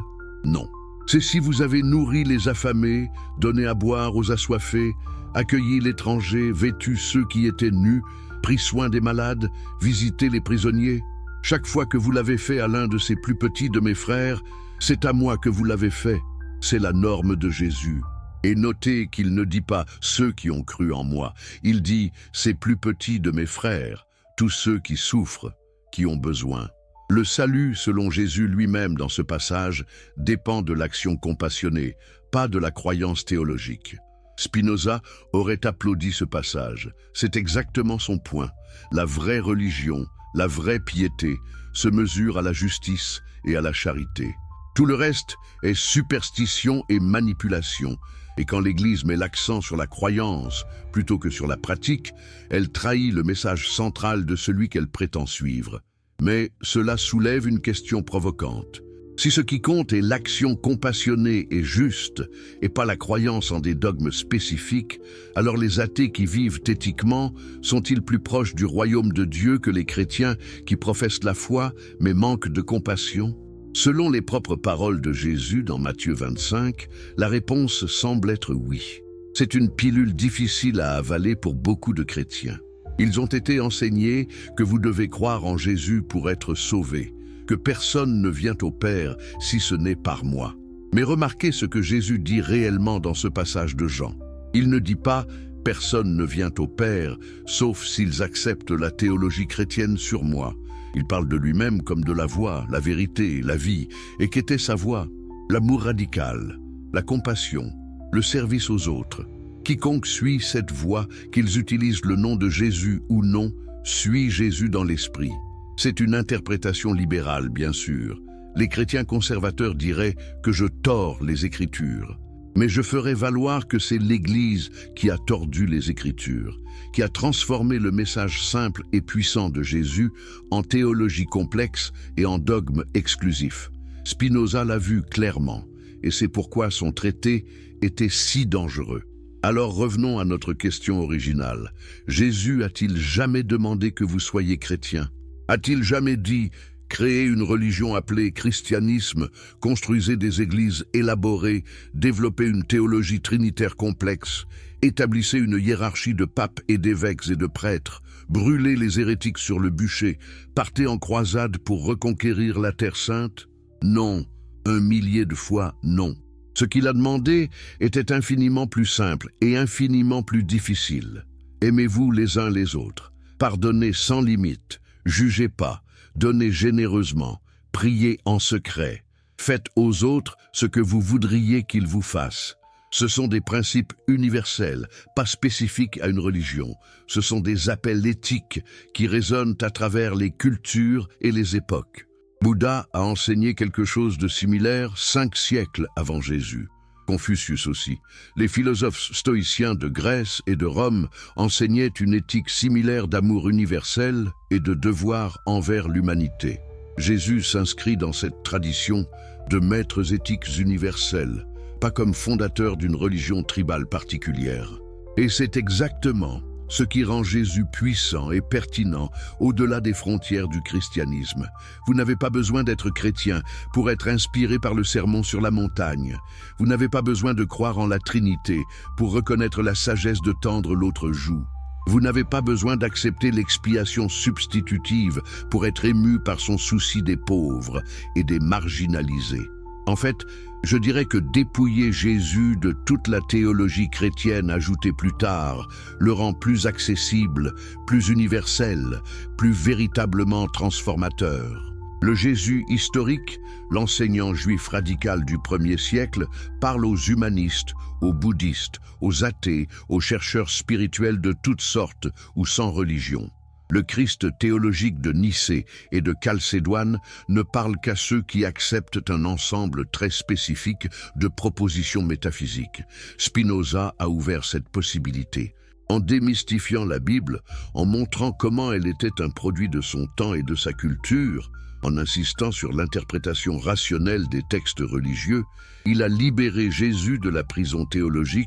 Non. C'est si vous avez nourri les affamés, donné à boire aux assoiffés, accueilli l'étranger, vêtu ceux qui étaient nus, pris soin des malades, visité les prisonniers. Chaque fois que vous l'avez fait à l'un de ces plus petits de mes frères, c'est à moi que vous l'avez fait. C'est la norme de Jésus. Et notez qu'il ne dit pas « ceux qui ont cru en moi ». Il dit « ces plus petits de mes frères, tous ceux qui souffrent, qui ont besoin ». Le salut, selon Jésus lui-même dans ce passage, dépend de l'action compassionnée, pas de la croyance théologique. Spinoza aurait applaudi ce passage. C'est exactement son point. La vraie religion, la vraie piété, se mesure à la justice et à la charité. Tout le reste est superstition et manipulation. Et quand l'Église met l'accent sur la croyance plutôt que sur la pratique, elle trahit le message central de celui qu'elle prétend suivre. Mais cela soulève une question provocante. Si ce qui compte est l'action compassionnée et juste, et pas la croyance en des dogmes spécifiques, alors les athées qui vivent éthiquement sont-ils plus proches du royaume de Dieu que les chrétiens qui professent la foi mais manquent de compassion? Selon les propres paroles de Jésus dans Matthieu 25, la réponse semble être oui. C'est une pilule difficile à avaler pour beaucoup de chrétiens. Ils ont été enseignés que vous devez croire en Jésus pour être sauvés, que personne ne vient au Père si ce n'est par moi. Mais remarquez ce que Jésus dit réellement dans ce passage de Jean. Il ne dit pas « personne ne vient au Père, sauf s'ils acceptent la théologie chrétienne sur moi ». Il parle de lui-même comme de la voie, la vérité, la vie. Et qu'était sa voie? L'amour radical, la compassion, le service aux autres. Quiconque suit cette voie, qu'ils utilisent le nom de Jésus ou non, suit Jésus dans l'esprit. C'est une interprétation libérale, bien sûr. Les chrétiens conservateurs diraient que je tords les Écritures. Mais je ferai valoir que c'est l'Église qui a tordu les Écritures, qui a transformé le message simple et puissant de Jésus en théologie complexe et en dogme exclusif. Spinoza l'a vu clairement, et c'est pourquoi son traité était si dangereux. Alors revenons à notre question originale. Jésus a-t-il jamais demandé que vous soyez chrétien? A-t-il jamais dit « Créez une religion appelée christianisme, construisez des églises élaborées, développez une théologie trinitaire complexe, établissez une hiérarchie de papes et d'évêques et de prêtres, brûlez les hérétiques sur le bûcher, partez en croisade pour reconquérir la Terre sainte ?» Non, 1 millier de fois non. Ce qu'il a demandé était infiniment plus simple et infiniment plus difficile. Aimez-vous les uns les autres, pardonnez sans limite, jugez pas, donnez généreusement, priez en secret, faites aux autres ce que vous voudriez qu'ils vous fassent. Ce sont des principes universels, pas spécifiques à une religion. Ce sont des appels éthiques qui résonnent à travers les cultures et les époques. Bouddha a enseigné quelque chose de similaire 5 siècles avant Jésus. Confucius aussi. Les philosophes stoïciens de Grèce et de Rome enseignaient une éthique similaire d'amour universel et de devoir envers l'humanité. Jésus s'inscrit dans cette tradition de maîtres éthiques universels, pas comme fondateur d'une religion tribale particulière. Et c'est exactement ce qui rend Jésus puissant et pertinent au-delà des frontières du christianisme. Vous n'avez pas besoin d'être chrétien pour être inspiré par le sermon sur la montagne. Vous n'avez pas besoin de croire en la Trinité pour reconnaître la sagesse de tendre l'autre joue. Vous n'avez pas besoin d'accepter l'expiation substitutive pour être ému par son souci des pauvres et des marginalisés. En fait, je dirais que dépouiller Jésus de toute la théologie chrétienne ajoutée plus tard le rend plus accessible, plus universel, plus véritablement transformateur. Le Jésus historique, l'enseignant juif radical du 1er siècle, parle aux humanistes, aux bouddhistes, aux athées, aux chercheurs spirituels de toutes sortes ou sans religion. Le Christ théologique de Nicée et de Chalcédoine ne parle qu'à ceux qui acceptent un ensemble très spécifique de propositions métaphysiques. Spinoza a ouvert cette possibilité. En démystifiant la Bible, en montrant comment elle était un produit de son temps et de sa culture, en insistant sur l'interprétation rationnelle des textes religieux, il a libéré Jésus de la prison théologique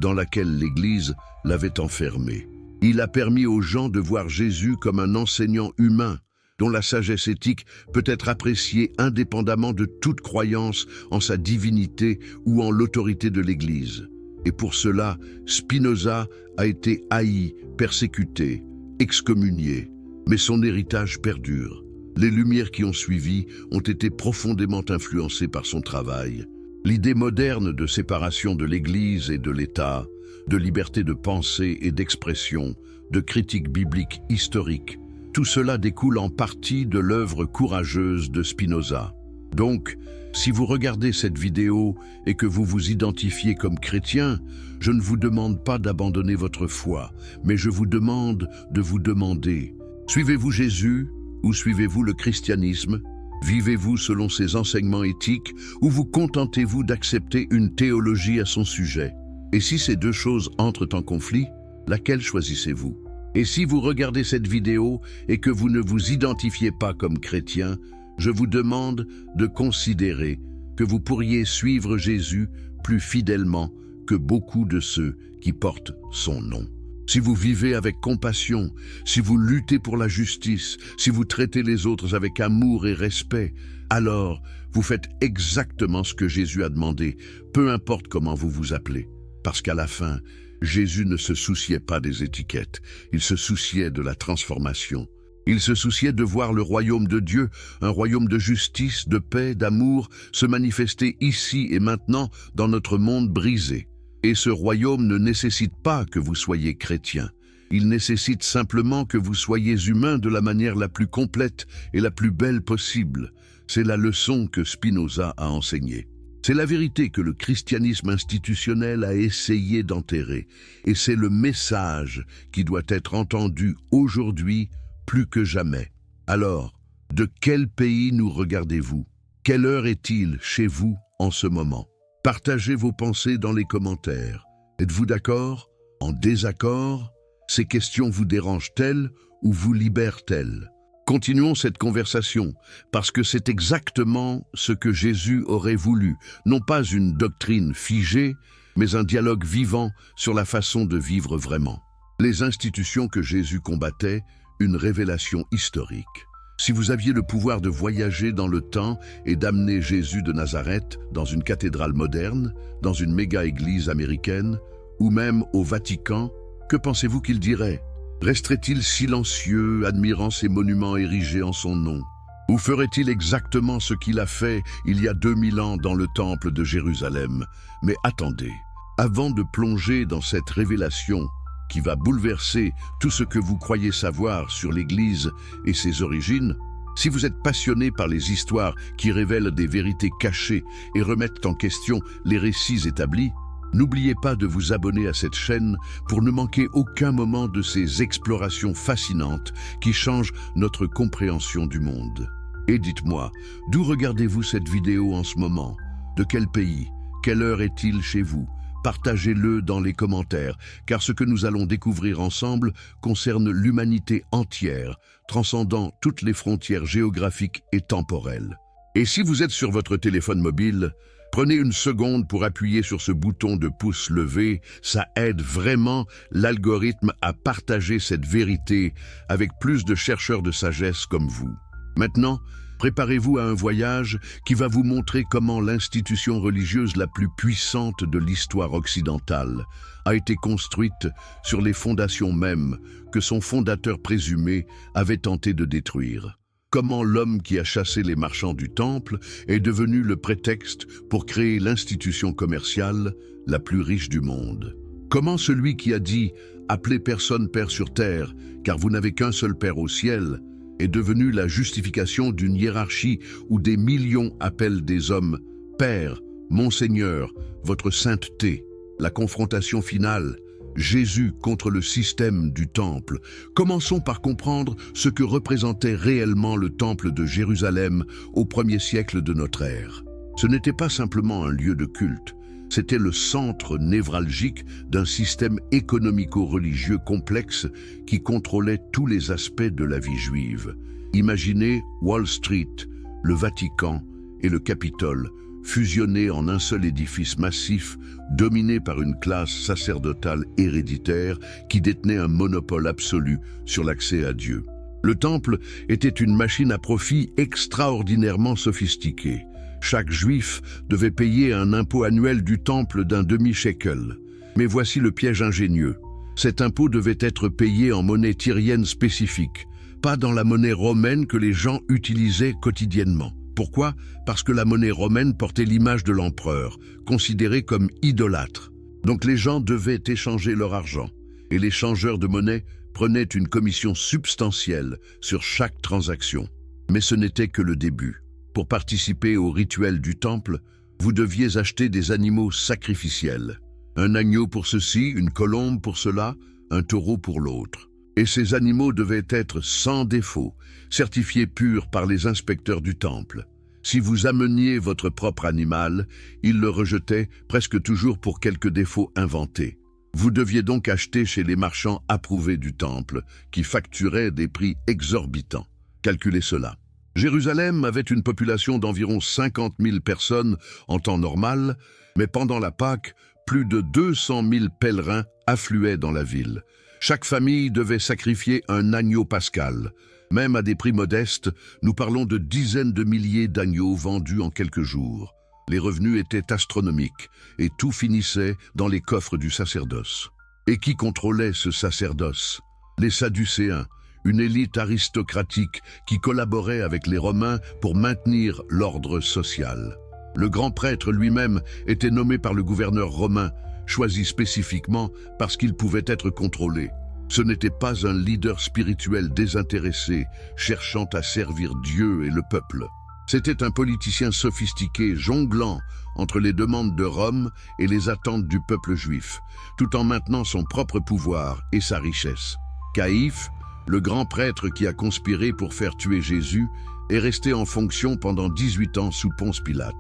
dans laquelle l'Église l'avait enfermé. Il a permis aux gens de voir Jésus comme un enseignant humain, dont la sagesse éthique peut être appréciée indépendamment de toute croyance en sa divinité ou en l'autorité de l'Église. Et pour cela, Spinoza a été haï, persécuté, excommunié, mais son héritage perdure. Les Lumières qui ont suivi ont été profondément influencées par son travail. L'idée moderne de séparation de l'Église et de l'État, de liberté de pensée et d'expression, de critique biblique historique, tout cela découle en partie de l'œuvre courageuse de Spinoza. Donc, si vous regardez cette vidéo et que vous vous identifiez comme chrétien, je ne vous demande pas d'abandonner votre foi, mais je vous demande de vous demander, suivez-vous Jésus ou suivez-vous le christianisme? Vivez-vous selon ses enseignements éthiques ou vous contentez-vous d'accepter une théologie à son sujet? Et si ces deux choses entrent en conflit, laquelle choisissez-vous? Et si vous regardez cette vidéo et que vous ne vous identifiez pas comme chrétien, je vous demande de considérer que vous pourriez suivre Jésus plus fidèlement que beaucoup de ceux qui portent son nom. Si vous vivez avec compassion, si vous luttez pour la justice, si vous traitez les autres avec amour et respect, alors vous faites exactement ce que Jésus a demandé, peu importe comment vous vous appelez. Parce qu'à la fin, Jésus ne se souciait pas des étiquettes, il se souciait de la transformation. Il se souciait de voir le royaume de Dieu, un royaume de justice, de paix, d'amour, se manifester ici et maintenant dans notre monde brisé. Et ce royaume ne nécessite pas que vous soyez chrétien. Il nécessite simplement que vous soyez humain de la manière la plus complète et la plus belle possible. C'est la leçon que Spinoza a enseignée. C'est la vérité que le christianisme institutionnel a essayé d'enterrer. Et c'est le message qui doit être entendu aujourd'hui plus que jamais. Alors, de quel pays nous regardez-vous? Quelle heure est-il chez vous en ce moment? Partagez vos pensées dans les commentaires. Êtes-vous d'accord? En désaccord? Ces questions vous dérangent-elles ou vous libèrent-elles? Continuons cette conversation, parce que c'est exactement ce que Jésus aurait voulu, non pas une doctrine figée, mais un dialogue vivant sur la façon de vivre vraiment. Les institutions que Jésus combattait, une révélation historique. Si vous aviez le pouvoir de voyager dans le temps et d'amener Jésus de Nazareth dans une cathédrale moderne, dans une méga-église américaine, ou même au Vatican, que pensez-vous qu'il dirait? Resterait-il silencieux, admirant ces monuments érigés en son nom? Ou ferait-il exactement ce qu'il a fait il y a 2000 ans dans le temple de Jérusalem? Mais attendez, avant de plonger dans cette révélation qui va bouleverser tout ce que vous croyez savoir sur l'Église et ses origines, si vous êtes passionné par les histoires qui révèlent des vérités cachées et remettent en question les récits établis, n'oubliez pas de vous abonner à cette chaîne pour ne manquer aucun moment de ces explorations fascinantes qui changent notre compréhension du monde. Et dites-moi, d'où regardez-vous cette vidéo en ce moment? De quel pays? Quelle heure est-il chez vous? Partagez-le dans les commentaires, car ce que nous allons découvrir ensemble concerne l'humanité entière, transcendant toutes les frontières géographiques et temporelles. Et si vous êtes sur votre téléphone mobile, prenez une seconde pour appuyer sur ce bouton de pouce levé, ça aide vraiment l'algorithme à partager cette vérité avec plus de chercheurs de sagesse comme vous. Maintenant, préparez-vous à un voyage qui va vous montrer comment l'institution religieuse la plus puissante de l'histoire occidentale a été construite sur les fondations mêmes que son fondateur présumé avait tenté de détruire. Comment l'homme qui a chassé les marchands du temple est devenu le prétexte pour créer l'institution commerciale la plus riche du monde. Comment celui qui a dit « Appelez personne Père sur terre, car vous n'avez qu'un seul Père au ciel », est devenu la justification d'une hiérarchie où des millions appellent des hommes « Père, Monseigneur, votre sainteté ». La confrontation finale, Jésus contre le système du temple. Commençons par comprendre ce que représentait réellement le temple de Jérusalem au 1er siècle de notre ère. Ce n'était pas simplement un lieu de culte, c'était le centre névralgique d'un système économico-religieux complexe qui contrôlait tous les aspects de la vie juive. Imaginez Wall Street, le Vatican et le Capitole fusionnés en un seul édifice massif, dominé par une classe sacerdotale héréditaire qui détenait un monopole absolu sur l'accès à Dieu. Le temple était une machine à profit extraordinairement sophistiquée. Chaque juif devait payer un impôt annuel du temple d'un demi-shekel. Mais voici le piège ingénieux. Cet impôt devait être payé en monnaie tyrienne spécifique, pas dans la monnaie romaine que les gens utilisaient quotidiennement. Pourquoi? Parce que la monnaie romaine portait l'image de l'empereur, considéré comme idolâtre. Donc les gens devaient échanger leur argent, et les changeurs de monnaie prenaient une commission substantielle sur chaque transaction. Mais ce n'était que le début. Pour participer au rituel du temple, vous deviez acheter des animaux sacrificiels. Un agneau pour ceci, une colombe pour cela, un taureau pour l'autre. Et ces animaux devaient être sans défaut, certifiés purs par les inspecteurs du temple. Si vous ameniez votre propre animal, ils le rejetaient presque toujours pour quelque défaut inventé. Vous deviez donc acheter chez les marchands approuvés du temple, qui facturaient des prix exorbitants. Calculez cela. Jérusalem avait une population d'environ 50 000 personnes en temps normal, mais pendant la Pâque, plus de 200 000 pèlerins affluaient dans la ville. Chaque famille devait sacrifier un agneau pascal. Même à des prix modestes, nous parlons de dizaines de milliers d'agneaux vendus en quelques jours. Les revenus étaient astronomiques et tout finissait dans les coffres du sacerdoce. Et qui contrôlait ce sacerdoce? Les Sadducéens, une élite aristocratique qui collaborait avec les Romains pour maintenir l'ordre social. Le grand prêtre lui-même était nommé par le gouverneur romain, choisi spécifiquement parce qu'il pouvait être contrôlé. Ce n'était pas un leader spirituel désintéressé, cherchant à servir Dieu et le peuple. C'était un politicien sophistiqué, jonglant entre les demandes de Rome et les attentes du peuple juif, tout en maintenant son propre pouvoir et sa richesse. Caïphe, le grand prêtre qui a conspiré pour faire tuer Jésus, est resté en fonction pendant 18 ans sous Ponce Pilate.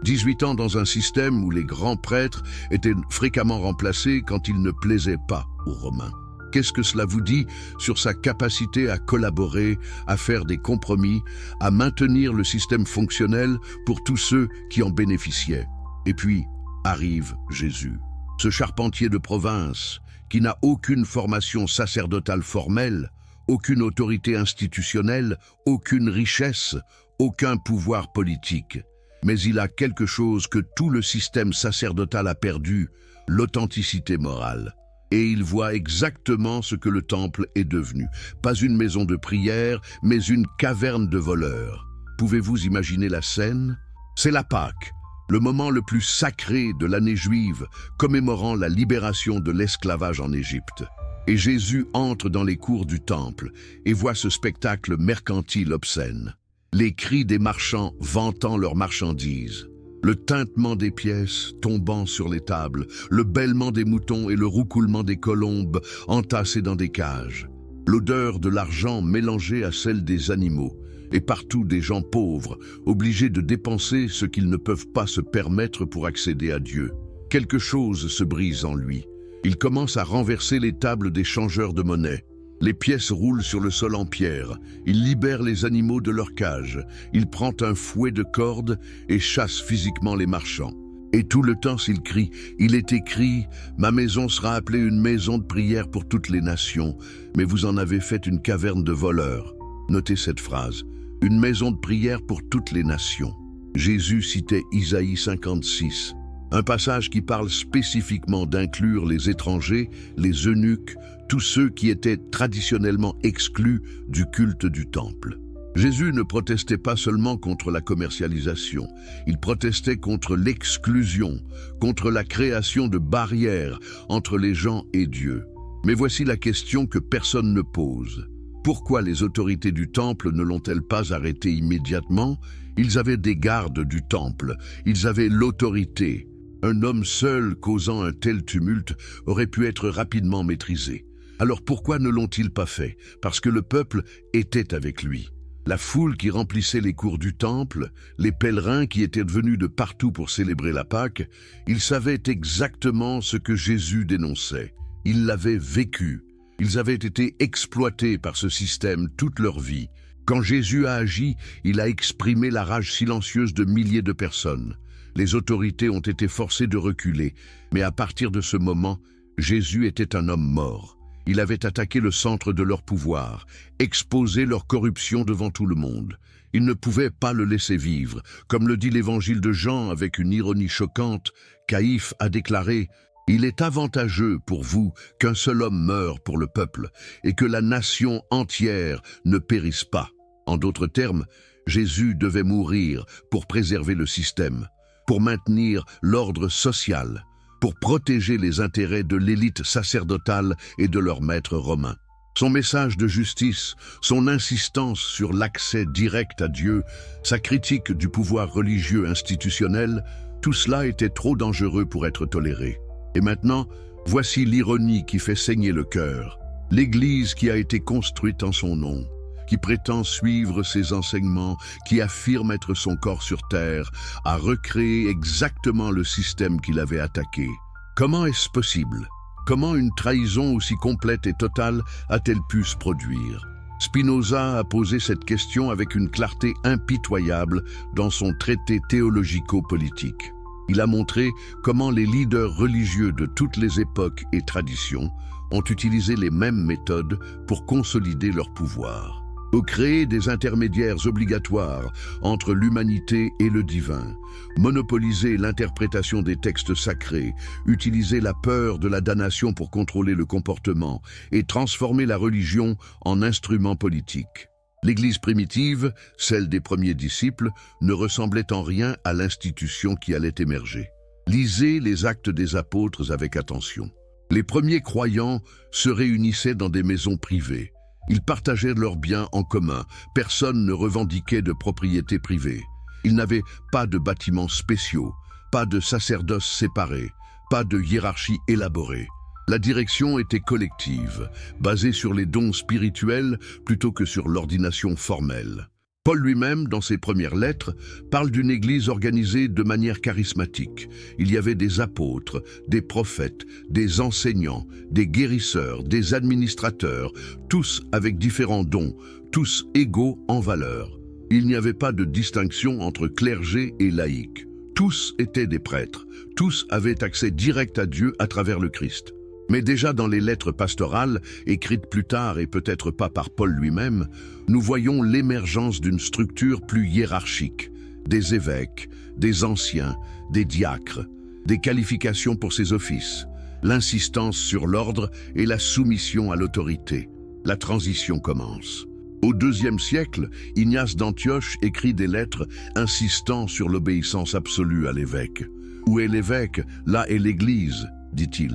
18 ans dans un système où les grands prêtres étaient fréquemment remplacés quand ils ne plaisaient pas aux Romains. Qu'est-ce que cela vous dit sur sa capacité à collaborer, à faire des compromis, à maintenir le système fonctionnel pour tous ceux qui en bénéficiaient? Et puis arrive Jésus, ce charpentier de province qui n'a aucune formation sacerdotale formelle, aucune autorité institutionnelle, aucune richesse, aucun pouvoir politique. Mais il a quelque chose que tout le système sacerdotal a perdu, l'authenticité morale. Et il voit exactement ce que le temple est devenu. Pas une maison de prière, mais une caverne de voleurs. Pouvez-vous imaginer la scène? C'est la Pâque, le moment le plus sacré de l'année juive, commémorant la libération de l'esclavage en Égypte. Et Jésus entre dans les cours du temple et voit ce spectacle mercantile obscène. Les cris des marchands vantant leurs marchandises, le tintement des pièces tombant sur les tables, le bêlement des moutons et le roucoulement des colombes entassées dans des cages, l'odeur de l'argent mélangée à celle des animaux, et partout des gens pauvres, obligés de dépenser ce qu'ils ne peuvent pas se permettre pour accéder à Dieu. Quelque chose se brise en lui. Il commence à renverser les tables des changeurs de monnaie. Les pièces roulent sur le sol en pierre. Il libère les animaux de leur cage. Il prend un fouet de corde et chasse physiquement les marchands. Et tout le temps s'il crie, il est écrit « Ma maison sera appelée une maison de prière pour toutes les nations, mais vous en avez fait une caverne de voleurs. » Notez cette phrase. Une maison de prière pour toutes les nations. Jésus citait Isaïe 56, un passage qui parle spécifiquement d'inclure les étrangers, les eunuques, tous ceux qui étaient traditionnellement exclus du culte du temple. Jésus ne protestait pas seulement contre la commercialisation, il protestait contre l'exclusion, contre la création de barrières entre les gens et Dieu. Mais voici la question que personne ne pose. Pourquoi les autorités du temple ne l'ont-elles pas arrêté immédiatement? Ils avaient des gardes du temple, ils avaient l'autorité. Un homme seul causant un tel tumulte aurait pu être rapidement maîtrisé. Alors pourquoi ne l'ont-ils pas fait? Parce que le peuple était avec lui. La foule qui remplissait les cours du temple, les pèlerins qui étaient venus de partout pour célébrer la Pâque, ils savaient exactement ce que Jésus dénonçait. Ils l'avaient vécu. Ils avaient été exploités par ce système toute leur vie. Quand Jésus a agi, il a exprimé la rage silencieuse de milliers de personnes. Les autorités ont été forcées de reculer, mais à partir de ce moment, Jésus était un homme mort. Il avait attaqué le centre de leur pouvoir, exposé leur corruption devant tout le monde. Ils ne pouvaient pas le laisser vivre. Comme le dit l'évangile de Jean avec une ironie choquante, Caïphe a déclaré « Il est avantageux pour vous qu'un seul homme meure pour le peuple et que la nation entière ne périsse pas. » En d'autres termes, Jésus devait mourir pour préserver le système, pour maintenir l'ordre social, pour protéger les intérêts de l'élite sacerdotale et de leurs maîtres romains. Son message de justice, son insistance sur l'accès direct à Dieu, sa critique du pouvoir religieux institutionnel, tout cela était trop dangereux pour être toléré. Et maintenant, voici l'ironie qui fait saigner le cœur. L'Église qui a été construite en son nom, qui prétend suivre ses enseignements, qui affirme être son corps sur terre, a recréé exactement le système qu'il avait attaqué. Comment est-ce possible? Comment une trahison aussi complète et totale a-t-elle pu se produire? Spinoza a posé cette question avec une clarté impitoyable dans son traité théologico-politique. Il a montré comment les leaders religieux de toutes les époques et traditions ont utilisé les mêmes méthodes pour consolider leur pouvoir. Pour créer des intermédiaires obligatoires entre l'humanité et le divin, monopoliser l'interprétation des textes sacrés, utiliser la peur de la damnation pour contrôler le comportement et transformer la religion en instrument politique. L'Église primitive, celle des premiers disciples, ne ressemblait en rien à l'institution qui allait émerger. Lisez les Actes des Apôtres avec attention. Les premiers croyants se réunissaient dans des maisons privées. Ils partageaient leurs biens en commun. Personne ne revendiquait de propriété privée. Ils n'avaient pas de bâtiments spéciaux, pas de sacerdoce séparés, pas de hiérarchie élaborée. La direction était collective, basée sur les dons spirituels plutôt que sur l'ordination formelle. Paul lui-même, dans ses premières lettres, parle d'une église organisée de manière charismatique. Il y avait des apôtres, des prophètes, des enseignants, des guérisseurs, des administrateurs, tous avec différents dons, tous égaux en valeur. Il n'y avait pas de distinction entre clergé et laïcs. Tous étaient des prêtres, tous avaient accès direct à Dieu à travers le Christ. Mais déjà dans les lettres pastorales, écrites plus tard et peut-être pas par Paul lui-même, nous voyons l'émergence d'une structure plus hiérarchique, des évêques, des anciens, des diacres, des qualifications pour ces offices, l'insistance sur l'ordre et la soumission à l'autorité. La transition commence. Au IIe siècle, Ignace d'Antioche écrit des lettres insistant sur l'obéissance absolue à l'évêque. Où est l'évêque, là est l'Église, dit-il.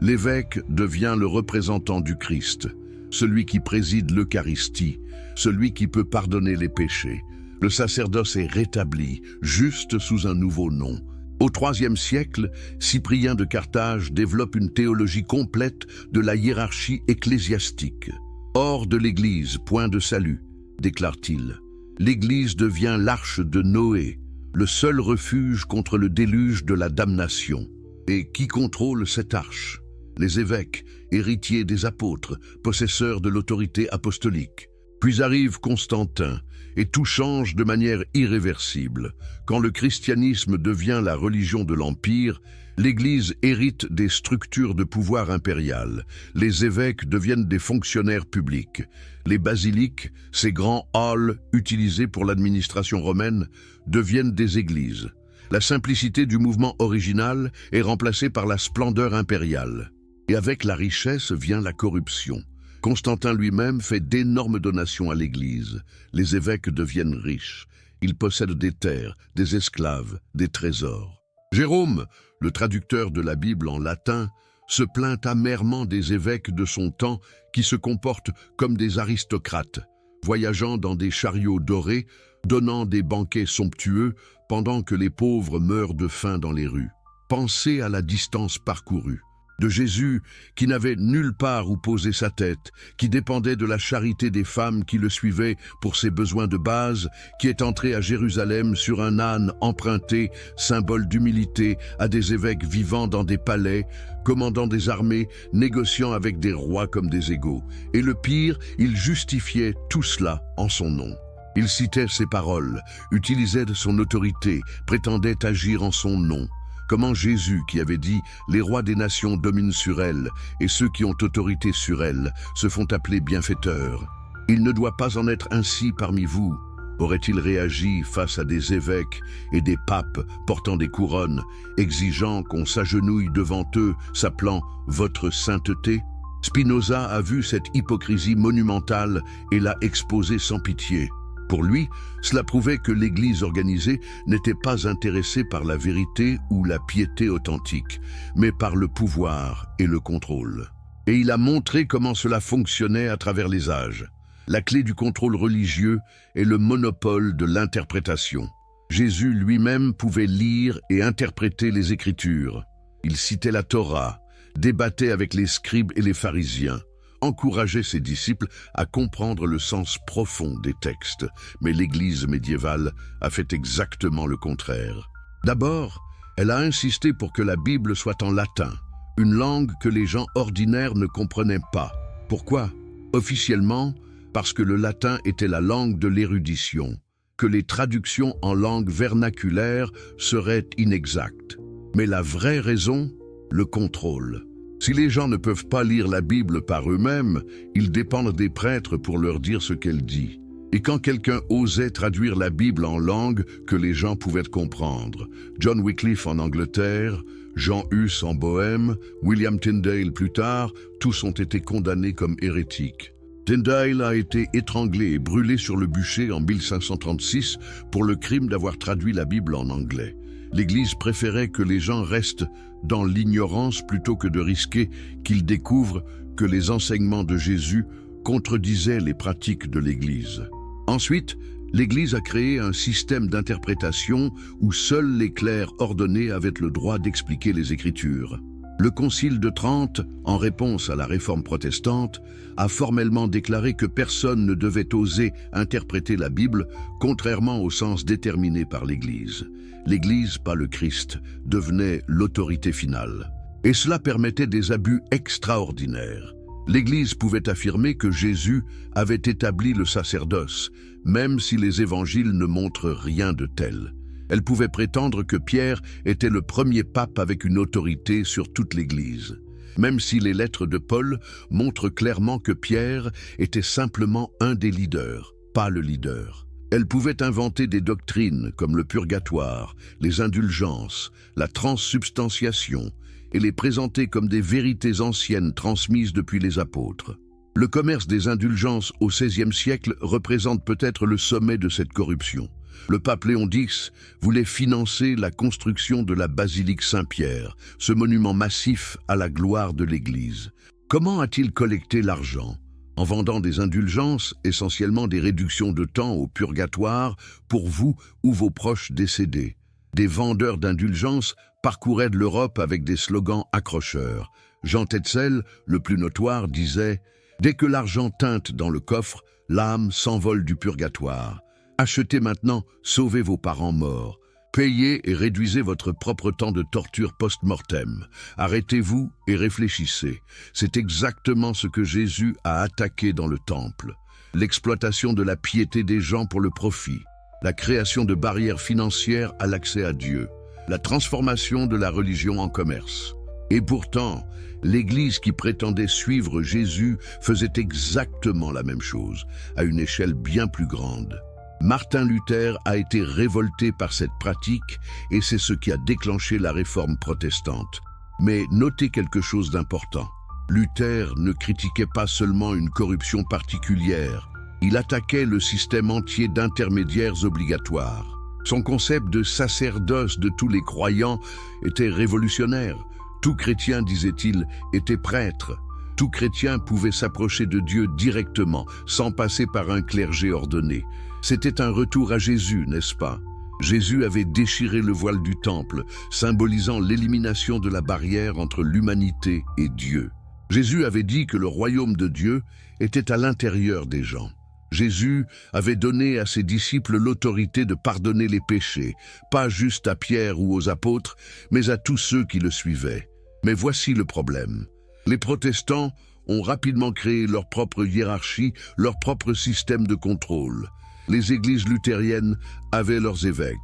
L'évêque devient le représentant du Christ, celui qui préside l'Eucharistie, celui qui peut pardonner les péchés. Le sacerdoce est rétabli, juste sous un nouveau nom. Au IIIe siècle, Cyprien de Carthage développe une théologie complète de la hiérarchie ecclésiastique. Hors de l'Église, point de salut, déclare-t-il. L'Église devient l'arche de Noé, le seul refuge contre le déluge de la damnation. Et qui contrôle cette arche? Les évêques, héritiers des apôtres, possesseurs de l'autorité apostolique. Puis arrive Constantin, et tout change de manière irréversible. Quand le christianisme devient la religion de l'Empire, l'Église hérite des structures de pouvoir impérial. Les évêques deviennent des fonctionnaires publics. Les basiliques, ces grands halls utilisés pour l'administration romaine, deviennent des églises. La simplicité du mouvement original est remplacée par la splendeur impériale. Et avec la richesse vient la corruption. Constantin lui-même fait d'énormes donations à l'Église. Les évêques deviennent riches. Ils possèdent des terres, des esclaves, des trésors. Jérôme, le traducteur de la Bible en latin, se plaint amèrement des évêques de son temps qui se comportent comme des aristocrates, voyageant dans des chariots dorés, donnant des banquets somptueux pendant que les pauvres meurent de faim dans les rues. Pensez à la distance parcourue. De Jésus qui n'avait nulle part où poser sa tête, qui dépendait de la charité des femmes qui le suivaient pour ses besoins de base, qui est entré à Jérusalem sur un âne emprunté, symbole d'humilité, à des évêques vivant dans des palais, commandant des armées, négociant avec des rois comme des égaux. Et le pire, il justifiait tout cela en son nom. Il citait ses paroles, utilisait de son autorité, prétendait agir en son nom. Comment Jésus, qui avait dit « Les rois des nations dominent sur elles, et ceux qui ont autorité sur elles se font appeler bienfaiteurs. Il ne doit pas en être ainsi parmi vous », aurait-il réagi face à des évêques et des papes portant des couronnes, exigeant qu'on s'agenouille devant eux, s'appelant « Votre sainteté ». Spinoza a vu cette hypocrisie monumentale et l'a exposée sans pitié. Pour lui, cela prouvait que l'Église organisée n'était pas intéressée par la vérité ou la piété authentique, mais par le pouvoir et le contrôle. Et il a montré comment cela fonctionnait à travers les âges. La clé du contrôle religieux est le monopole de l'interprétation. Jésus lui-même pouvait lire et interpréter les Écritures. Il citait la Torah, débattait avec les scribes et les pharisiens, encourageait ses disciples à comprendre le sens profond des textes, mais l'Église médiévale a fait exactement le contraire. D'abord, elle a insisté pour que la Bible soit en latin, une langue que les gens ordinaires ne comprenaient pas. Pourquoi? Officiellement, parce que le latin était la langue de l'érudition, que les traductions en langue vernaculaire seraient inexactes. Mais la vraie raison, le contrôle. Si les gens ne peuvent pas lire la Bible par eux-mêmes, ils dépendent des prêtres pour leur dire ce qu'elle dit. Et quand quelqu'un osait traduire la Bible en langue que les gens pouvaient comprendre, John Wycliffe en Angleterre, Jean Hus en Bohême, William Tyndale plus tard, tous ont été condamnés comme hérétiques. Tyndale a été étranglé et brûlé sur le bûcher en 1536 pour le crime d'avoir traduit la Bible en anglais. L'Église préférait que les gens restent dans l'ignorance plutôt que de risquer qu'ils découvrent que les enseignements de Jésus contredisaient les pratiques de l'Église. Ensuite, l'Église a créé un système d'interprétation où seuls les clercs ordonnés avaient le droit d'expliquer les Écritures. Le Concile de Trente, en réponse à la réforme protestante, a formellement déclaré que personne ne devait oser interpréter la Bible contrairement au sens déterminé par l'Église. L'Église, pas le Christ, devenait l'autorité finale. Et cela permettait des abus extraordinaires. L'Église pouvait affirmer que Jésus avait établi le sacerdoce, même si les évangiles ne montrent rien de tel. Elle pouvait prétendre que Pierre était le premier pape avec une autorité sur toute l'Église, même si les lettres de Paul montrent clairement que Pierre était simplement un des leaders, pas le leader. Elle pouvait inventer des doctrines comme le purgatoire, les indulgences, la transsubstantiation, et les présenter comme des vérités anciennes transmises depuis les apôtres. Le commerce des indulgences au XVIe siècle représente peut-être le sommet de cette corruption. Le pape Léon X voulait financer la construction de la basilique Saint-Pierre, ce monument massif à la gloire de l'Église. Comment a-t-il collecté l'argent? En vendant des indulgences, essentiellement des réductions de temps au purgatoire pour vous ou vos proches décédés. Des vendeurs d'indulgences parcouraient l'Europe avec des slogans accrocheurs. Jean Tetzel, le plus notoire, disait « Dès que l'argent teinte dans le coffre, l'âme s'envole du purgatoire. Achetez maintenant, sauvez vos parents morts. Payez et réduisez votre propre temps de torture post-mortem. Arrêtez-vous et réfléchissez. C'est exactement ce que Jésus a attaqué dans le temple. L'exploitation de la piété des gens pour le profit. La création de barrières financières à l'accès à Dieu. La transformation de la religion en commerce. Et pourtant, l'Église qui prétendait suivre Jésus faisait exactement la même chose, à une échelle bien plus grande. Martin Luther a été révolté par cette pratique et c'est ce qui a déclenché la réforme protestante. Mais notez quelque chose d'important. Luther ne critiquait pas seulement une corruption particulière, il attaquait le système entier d'intermédiaires obligatoires. Son concept de sacerdoce de tous les croyants était révolutionnaire. Tout chrétien, disait-il, était prêtre. Tout chrétien pouvait s'approcher de Dieu directement, sans passer par un clergé ordonné. C'était un retour à Jésus, n'est-ce pas? Jésus avait déchiré le voile du temple, symbolisant l'élimination de la barrière entre l'humanité et Dieu. Jésus avait dit que le royaume de Dieu était à l'intérieur des gens. Jésus avait donné à ses disciples l'autorité de pardonner les péchés, pas juste à Pierre ou aux apôtres, mais à tous ceux qui le suivaient. Mais voici le problème. Les protestants ont rapidement créé leur propre hiérarchie, leur propre système de contrôle. Les églises luthériennes avaient leurs évêques.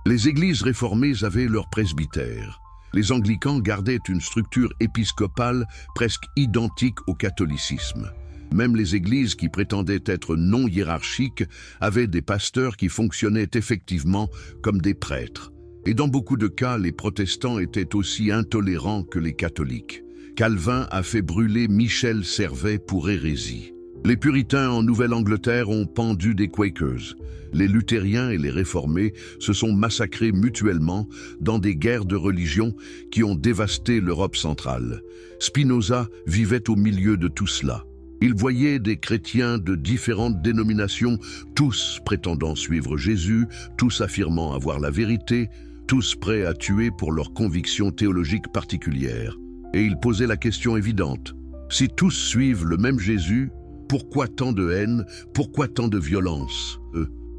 Les églises réformées avaient leurs presbytères. Les anglicans gardaient une structure épiscopale presque identique au catholicisme. Même les églises qui prétendaient être non hiérarchiques avaient des pasteurs qui fonctionnaient effectivement comme des prêtres. Et dans beaucoup de cas, les protestants étaient aussi intolérants que les catholiques. Calvin a fait brûler Michel Servet pour hérésie. Les puritains en Nouvelle-Angleterre ont pendu des Quakers. Les luthériens et les réformés se sont massacrés mutuellement dans des guerres de religion qui ont dévasté l'Europe centrale. Spinoza vivait au milieu de tout cela. Il voyait des chrétiens de différentes dénominations, tous prétendant suivre Jésus, tous affirmant avoir la vérité, tous prêts à tuer pour leurs convictions théologiques particulières. Et il posait la question évidente. Si tous suivent le même Jésus, pourquoi tant de haine? Pourquoi tant de violence?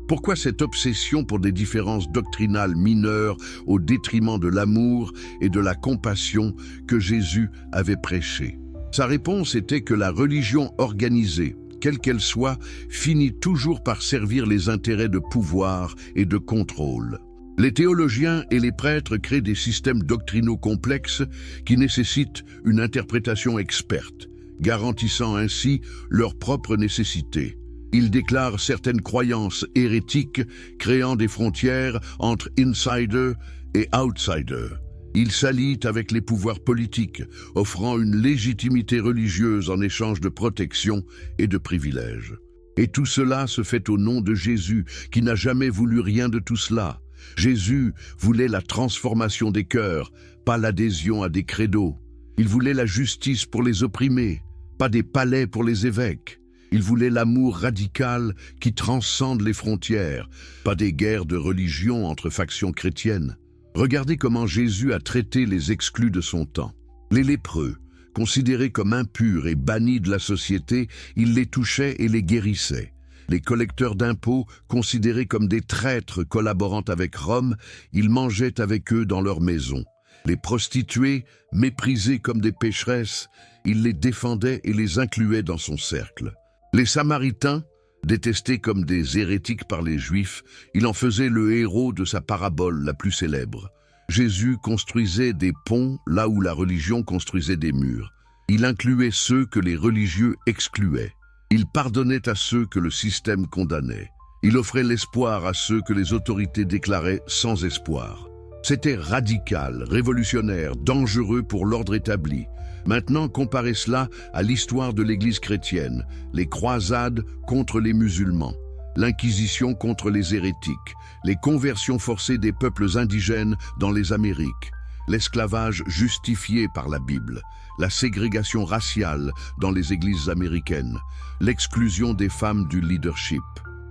Pourquoi cette obsession pour des différences doctrinales mineures au détriment de l'amour et de la compassion que Jésus avait prêché? Sa réponse était que la religion organisée, quelle qu'elle soit, finit toujours par servir les intérêts de pouvoir et de contrôle. Les théologiens et les prêtres créent des systèmes doctrinaux complexes qui nécessitent une interprétation experte, garantissant ainsi leur propre nécessité. Ils déclarent certaines croyances hérétiques, créant des frontières entre insiders et outsiders. Ils s'allient avec les pouvoirs politiques, offrant une légitimité religieuse en échange de protection et de privilèges. Et tout cela se fait au nom de Jésus, qui n'a jamais voulu rien de tout cela. Jésus voulait la transformation des cœurs, pas l'adhésion à des credos. Il voulait la justice pour les opprimés, pas des palais pour les évêques. Il voulait l'amour radical qui transcende les frontières, pas des guerres de religion entre factions chrétiennes. Regardez comment Jésus a traité les exclus de son temps. Les lépreux, considérés comme impurs et bannis de la société, il les touchait et les guérissait. Les collecteurs d'impôts, considérés comme des traîtres collaborant avec Rome, il mangeait avec eux dans leur maison. Les prostituées, méprisées comme des pécheresses, il les défendait et les incluait dans son cercle. Les Samaritains, détestés comme des hérétiques par les Juifs, il en faisait le héros de sa parabole la plus célèbre. Jésus construisait des ponts là où la religion construisait des murs. Il incluait ceux que les religieux excluaient. Il pardonnait à ceux que le système condamnait. Il offrait l'espoir à ceux que les autorités déclaraient sans espoir. C'était radical, révolutionnaire, dangereux pour l'ordre établi. Maintenant, comparez cela à l'histoire de l'Église chrétienne, les croisades contre les musulmans, l'Inquisition contre les hérétiques, les conversions forcées des peuples indigènes dans les Amériques, l'esclavage justifié par la Bible, la ségrégation raciale dans les églises américaines, l'exclusion des femmes du leadership,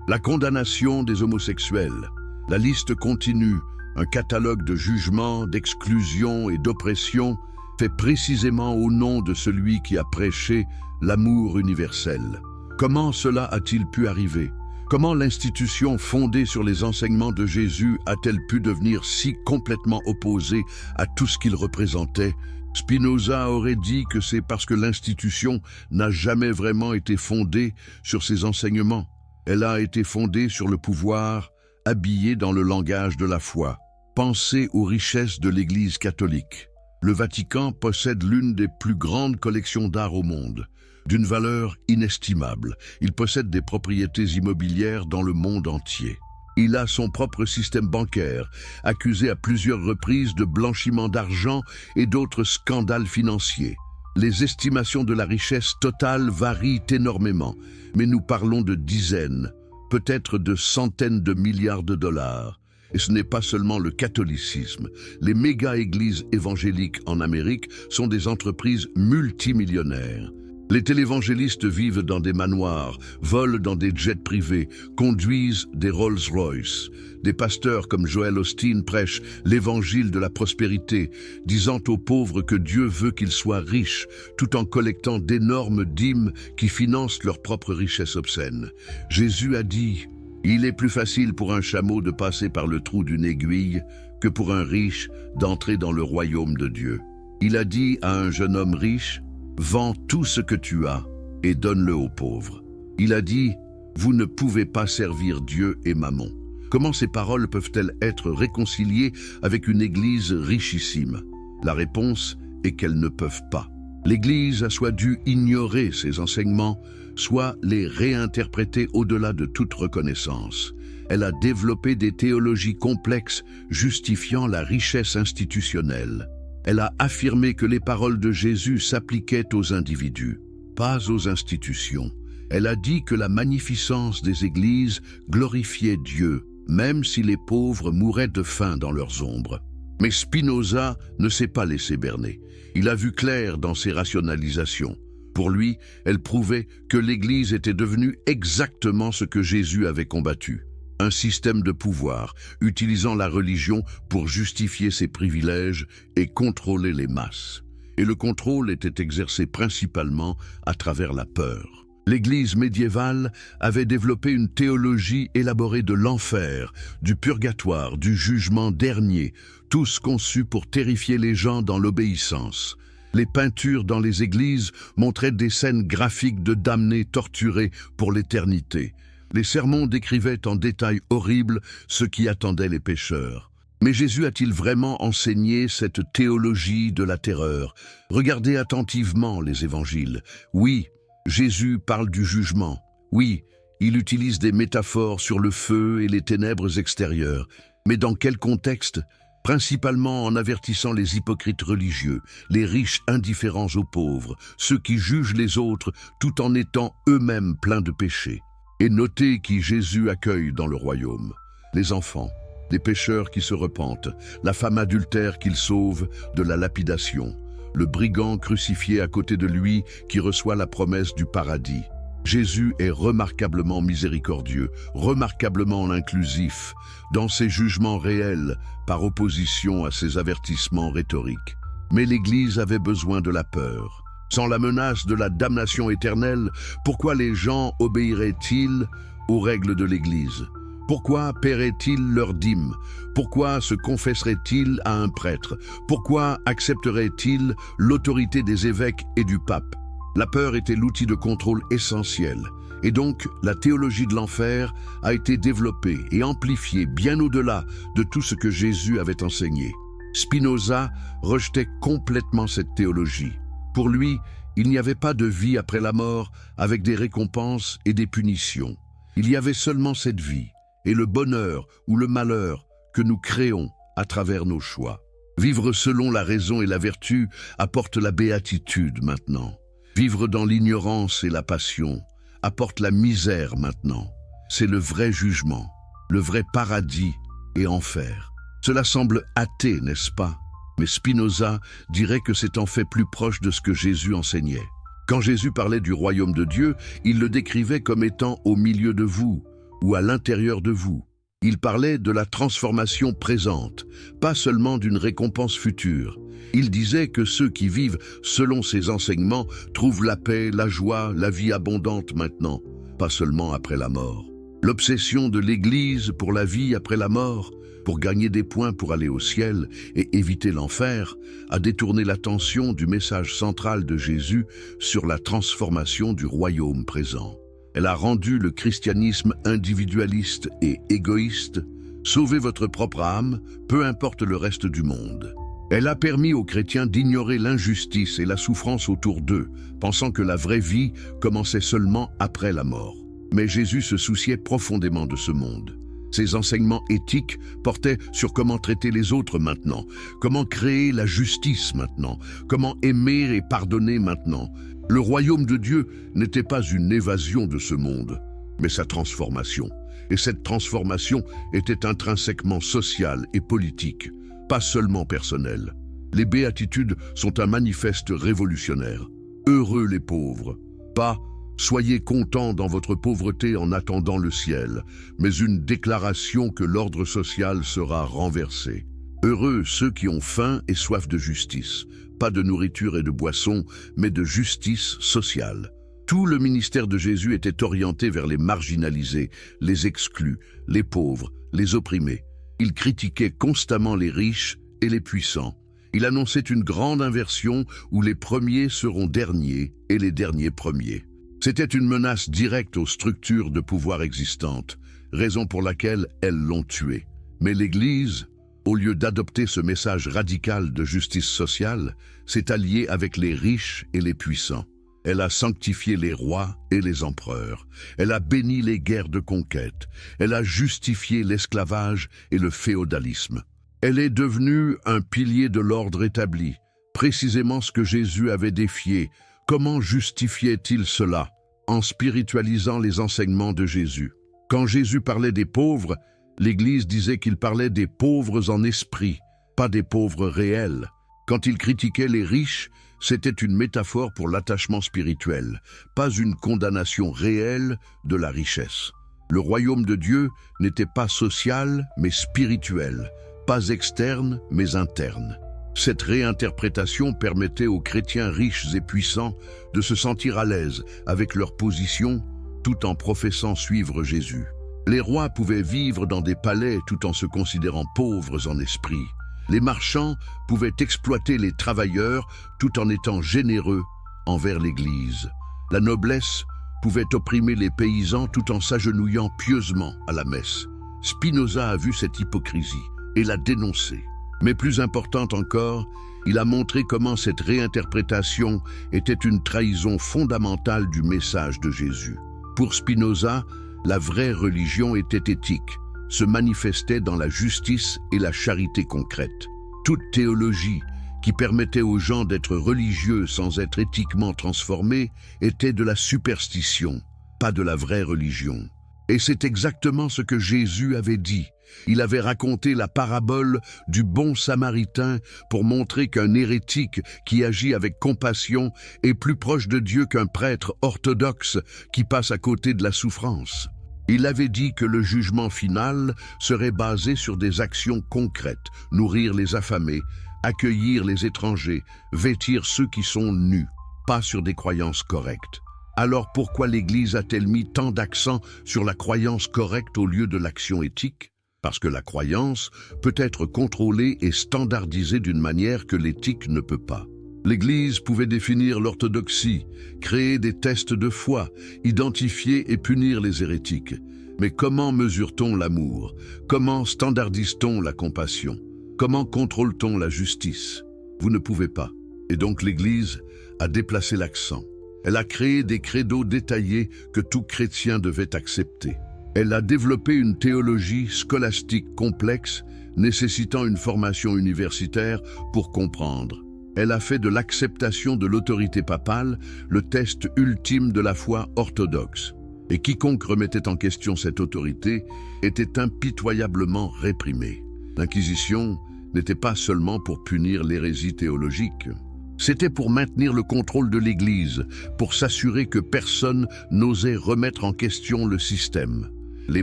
la condamnation des homosexuels. La liste continue, un catalogue de jugements, d'exclusion et d'oppression fait précisément au nom de celui qui a prêché l'amour universel. Comment cela a-t-il pu arriver? Comment l'institution fondée sur les enseignements de Jésus a-t-elle pu devenir si complètement opposée à tout ce qu'il représentait? Spinoza aurait dit que c'est parce que l'institution n'a jamais vraiment été fondée sur ses enseignements. Elle a été fondée sur le pouvoir, habillée dans le langage de la foi. Pensez aux richesses de l'Église catholique. Le Vatican possède l'une des plus grandes collections d'art au monde, d'une valeur inestimable. Il possède des propriétés immobilières dans le monde entier. Il a son propre système bancaire, accusé à plusieurs reprises de blanchiment d'argent et d'autres scandales financiers. Les estimations de la richesse totale varient énormément, mais nous parlons de dizaines, peut-être de centaines de milliards de dollars. Et ce n'est pas seulement le catholicisme. Les méga-églises évangéliques en Amérique sont des entreprises multimillionnaires. Les télévangélistes vivent dans des manoirs, volent dans des jets privés, conduisent des Rolls-Royce. Des pasteurs comme Joel Osteen prêchent l'évangile de la prospérité, disant aux pauvres que Dieu veut qu'ils soient riches, tout en collectant d'énormes dîmes qui financent leur propre richesse obscène. Jésus a dit: « Il est plus facile pour un chameau de passer par le trou d'une aiguille que pour un riche d'entrer dans le royaume de Dieu. » Il a dit à un jeune homme riche: « Vends tout ce que tu as et donne-le aux pauvres. » Il a dit: « Vous ne pouvez pas servir Dieu et Mammon. » Comment ces paroles peuvent-elles être réconciliées avec une église richissime? La réponse est qu'elles ne peuvent pas. L'Église a soit dû ignorer ces enseignements, soit les réinterpréter au-delà de toute reconnaissance. Elle a développé des théologies complexes justifiant la richesse institutionnelle. Elle a affirmé que les paroles de Jésus s'appliquaient aux individus, pas aux institutions. Elle a dit que la magnificence des églises glorifiait Dieu, même si les pauvres mouraient de faim dans leurs ombres. Mais Spinoza ne s'est pas laissé berner. Il a vu clair dans ses rationalisations. Pour lui, elle prouvait que l'Église était devenue exactement ce que Jésus avait combattu. Un système de pouvoir, utilisant la religion pour justifier ses privilèges et contrôler les masses. Et le contrôle était exercé principalement à travers la peur. L'Église médiévale avait développé une théologie élaborée de l'enfer, du purgatoire, du jugement dernier, tous conçus pour terrifier les gens dans l'obéissance. Les peintures dans les églises montraient des scènes graphiques de damnés torturés pour l'éternité. Les sermons décrivaient en détail horrible ce qui attendait les pécheurs. Mais Jésus a-t-il vraiment enseigné cette théologie de la terreur? Regardez attentivement les évangiles. Oui, Jésus parle du jugement. Oui, il utilise des métaphores sur le feu et les ténèbres extérieures. Mais dans quel contexte? Principalement en avertissant les hypocrites religieux, les riches indifférents aux pauvres, ceux qui jugent les autres tout en étant eux-mêmes pleins de péchés. Et notez qui Jésus accueille dans le royaume. Les enfants, les pécheurs qui se repentent, la femme adultère qu'il sauve de la lapidation, le brigand crucifié à côté de lui qui reçoit la promesse du paradis. Jésus est remarquablement miséricordieux, remarquablement inclusif, dans ses jugements réels, par opposition à ses avertissements rhétoriques. Mais l'Église avait besoin de la peur. Sans la menace de la damnation éternelle, pourquoi les gens obéiraient-ils aux règles de l'Église? Pourquoi paieraient-ils leurs dîmes? Pourquoi se confesseraient-ils à un prêtre? Pourquoi accepteraient-ils l'autorité des évêques et du pape? La peur était l'outil de contrôle essentiel, et donc la théologie de l'enfer a été développée et amplifiée bien au-delà de tout ce que Jésus avait enseigné. Spinoza rejetait complètement cette théologie. Pour lui, il n'y avait pas de vie après la mort avec des récompenses et des punitions. Il y avait seulement cette vie et le bonheur ou le malheur que nous créons à travers nos choix. Vivre selon la raison et la vertu apporte la béatitude maintenant. Vivre dans l'ignorance et la passion apporte la misère maintenant. C'est le vrai jugement, le vrai paradis et enfer. Cela semble athée, n'est-ce pas? Mais Spinoza dirait que c'est en fait plus proche de ce que Jésus enseignait. Quand Jésus parlait du royaume de Dieu, il le décrivait comme étant au milieu de vous ou à l'intérieur de vous. Il parlait de la transformation présente, pas seulement d'une récompense future. Il disait que ceux qui vivent selon ses enseignements trouvent la paix, la joie, la vie abondante maintenant, pas seulement après la mort. L'obsession de l'Église pour la vie après la mort, pour gagner des points pour aller au ciel et éviter l'enfer, a détourné l'attention du message central de Jésus sur la transformation du royaume présent. Elle a rendu le christianisme individualiste et égoïste. Sauvez votre propre âme, peu importe le reste du monde. Elle a permis aux chrétiens d'ignorer l'injustice et la souffrance autour d'eux, pensant que la vraie vie commençait seulement après la mort. Mais Jésus se souciait profondément de ce monde. Ses enseignements éthiques portaient sur comment traiter les autres maintenant, comment créer la justice maintenant, comment aimer et pardonner maintenant. Le royaume de Dieu n'était pas une évasion de ce monde, mais sa transformation. Et cette transformation était intrinsèquement sociale et politique, pas seulement personnelle. Les béatitudes sont un manifeste révolutionnaire. Heureux les pauvres, pas « Soyez contents dans votre pauvreté en attendant le ciel », mais une déclaration que l'ordre social sera renversé. Heureux ceux qui ont faim et soif de justice, pas de nourriture et de boisson, mais de justice sociale. Tout le ministère de Jésus était orienté vers les marginalisés, les exclus, les pauvres, les opprimés. Il critiquait constamment les riches et les puissants. Il annonçait une grande inversion où les premiers seront derniers et les derniers premiers. C'était une menace directe aux structures de pouvoir existantes, raison pour laquelle elles l'ont tué. Mais l'Église, au lieu d'adopter ce message radical de justice sociale, s'est alliée avec les riches et les puissants. Elle a sanctifié les rois et les empereurs. Elle a béni les guerres de conquête. Elle a justifié l'esclavage et le féodalisme. Elle est devenue un pilier de l'ordre établi, précisément ce que Jésus avait défié. Comment justifiait-il cela? En spiritualisant les enseignements de Jésus. Quand Jésus parlait des pauvres, l'Église disait qu'il parlait des pauvres en esprit, pas des pauvres réels. Quand il critiquait les riches, c'était une métaphore pour l'attachement spirituel, pas une condamnation réelle de la richesse. Le royaume de Dieu n'était pas social, mais spirituel, pas externe, mais interne. Cette réinterprétation permettait aux chrétiens riches et puissants de se sentir à l'aise avec leur position tout en professant suivre Jésus. Les rois pouvaient vivre dans des palais tout en se considérant pauvres en esprit. Les marchands pouvaient exploiter les travailleurs tout en étant généreux envers l'Église. La noblesse pouvait opprimer les paysans tout en s'agenouillant pieusement à la messe. Spinoza a vu cette hypocrisie et l'a dénoncée. Mais plus importante encore, il a montré comment cette réinterprétation était une trahison fondamentale du message de Jésus. Pour Spinoza, la vraie religion était éthique, se manifestait dans la justice et la charité concrète. Toute théologie qui permettait aux gens d'être religieux sans être éthiquement transformés était de la superstition, pas de la vraie religion. Et c'est exactement ce que Jésus avait dit. Il avait raconté la parabole du bon samaritain pour montrer qu'un hérétique qui agit avec compassion est plus proche de Dieu qu'un prêtre orthodoxe qui passe à côté de la souffrance. Il avait dit que le jugement final serait basé sur des actions concrètes, nourrir les affamés, accueillir les étrangers, vêtir ceux qui sont nus, pas sur des croyances correctes. Alors pourquoi l'Église a-t-elle mis tant d'accent sur la croyance correcte au lieu de l'action éthique? Parce que la croyance peut être contrôlée et standardisée d'une manière que l'éthique ne peut pas. L'Église pouvait définir l'orthodoxie, créer des tests de foi, identifier et punir les hérétiques. Mais comment mesure-t-on l'amour? Comment standardise-t-on la compassion? Comment contrôle-t-on la justice? Vous ne pouvez pas. Et donc l'Église a déplacé l'accent. Elle a créé des credos détaillés que tout chrétien devait accepter. Elle a développé une théologie scolastique complexe, nécessitant une formation universitaire pour comprendre. Elle a fait de l'acceptation de l'autorité papale le test ultime de la foi orthodoxe. Et quiconque remettait en question cette autorité était impitoyablement réprimé. L'Inquisition n'était pas seulement pour punir l'hérésie théologique. C'était pour maintenir le contrôle de l'Église, pour s'assurer que personne n'osait remettre en question le système. Les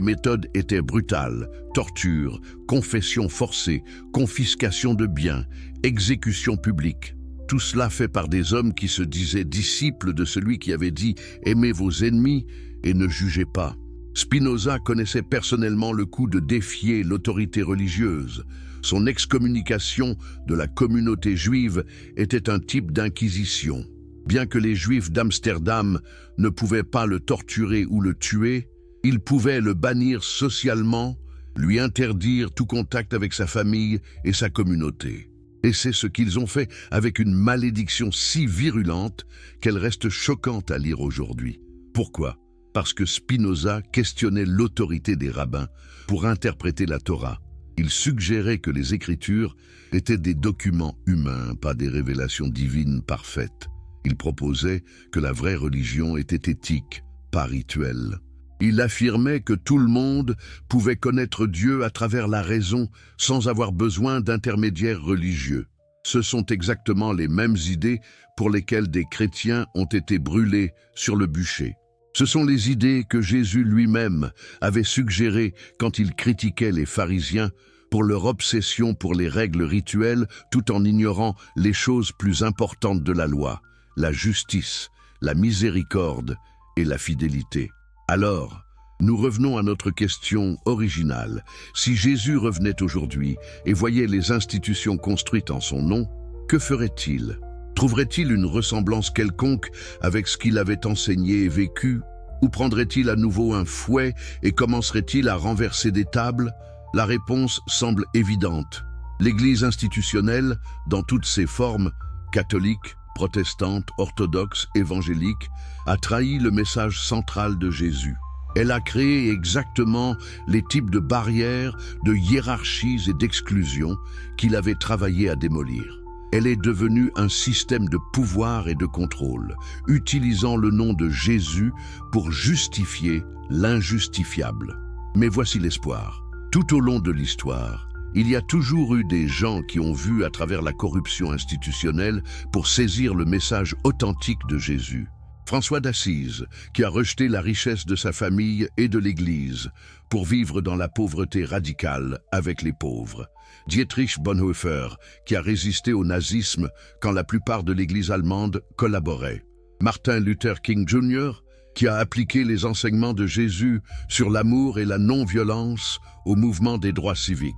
méthodes étaient brutales: torture, confession forcée, confiscation de biens, exécution publique. Tout cela fait par des hommes qui se disaient disciples de celui qui avait dit « Aimez vos ennemis et ne jugez pas ». Spinoza connaissait personnellement le coup de défier l'autorité religieuse. Son excommunication de la communauté juive était un type d'inquisition. Bien que les Juifs d'Amsterdam ne pouvaient pas le torturer ou le tuer, ils pouvaient le bannir socialement, lui interdire tout contact avec sa famille et sa communauté. Et c'est ce qu'ils ont fait avec une malédiction si virulente qu'elle reste choquante à lire aujourd'hui. Pourquoi ? Parce que Spinoza questionnait l'autorité des rabbins pour interpréter la Torah. Il suggérait que les Écritures étaient des documents humains, pas des révélations divines parfaites. Il proposait que la vraie religion était éthique, pas rituelle. Il affirmait que tout le monde pouvait connaître Dieu à travers la raison sans avoir besoin d'intermédiaires religieux. Ce sont exactement les mêmes idées pour lesquelles des chrétiens ont été brûlés sur le bûcher. Ce sont les idées que Jésus lui-même avait suggérées quand il critiquait les pharisiens pour leur obsession pour les règles rituelles tout en ignorant les choses plus importantes de la loi, la justice, la miséricorde et la fidélité. Alors, nous revenons à notre question originale. Si Jésus revenait aujourd'hui et voyait les institutions construites en son nom, que ferait-il ? Trouverait-il une ressemblance quelconque avec ce qu'il avait enseigné et vécu? Ou prendrait-il à nouveau un fouet et commencerait-il à renverser des tables? La réponse semble évidente. L'Église institutionnelle, dans toutes ses formes, catholique, protestante, orthodoxe, évangélique, a trahi le message central de Jésus. Elle a créé exactement les types de barrières, de hiérarchies et d'exclusions qu'il avait travaillé à démolir. Elle est devenue un système de pouvoir et de contrôle, utilisant le nom de Jésus pour justifier l'injustifiable. Mais voici l'espoir. Tout au long de l'histoire, il y a toujours eu des gens qui ont vu à travers la corruption institutionnelle pour saisir le message authentique de Jésus. François d'Assise, qui a rejeté la richesse de sa famille et de l'Église pour vivre dans la pauvreté radicale avec les pauvres. Dietrich Bonhoeffer, qui a résisté au nazisme quand la plupart de l'Église allemande collaborait. Martin Luther King Jr., qui a appliqué les enseignements de Jésus sur l'amour et la non-violence au mouvement des droits civiques.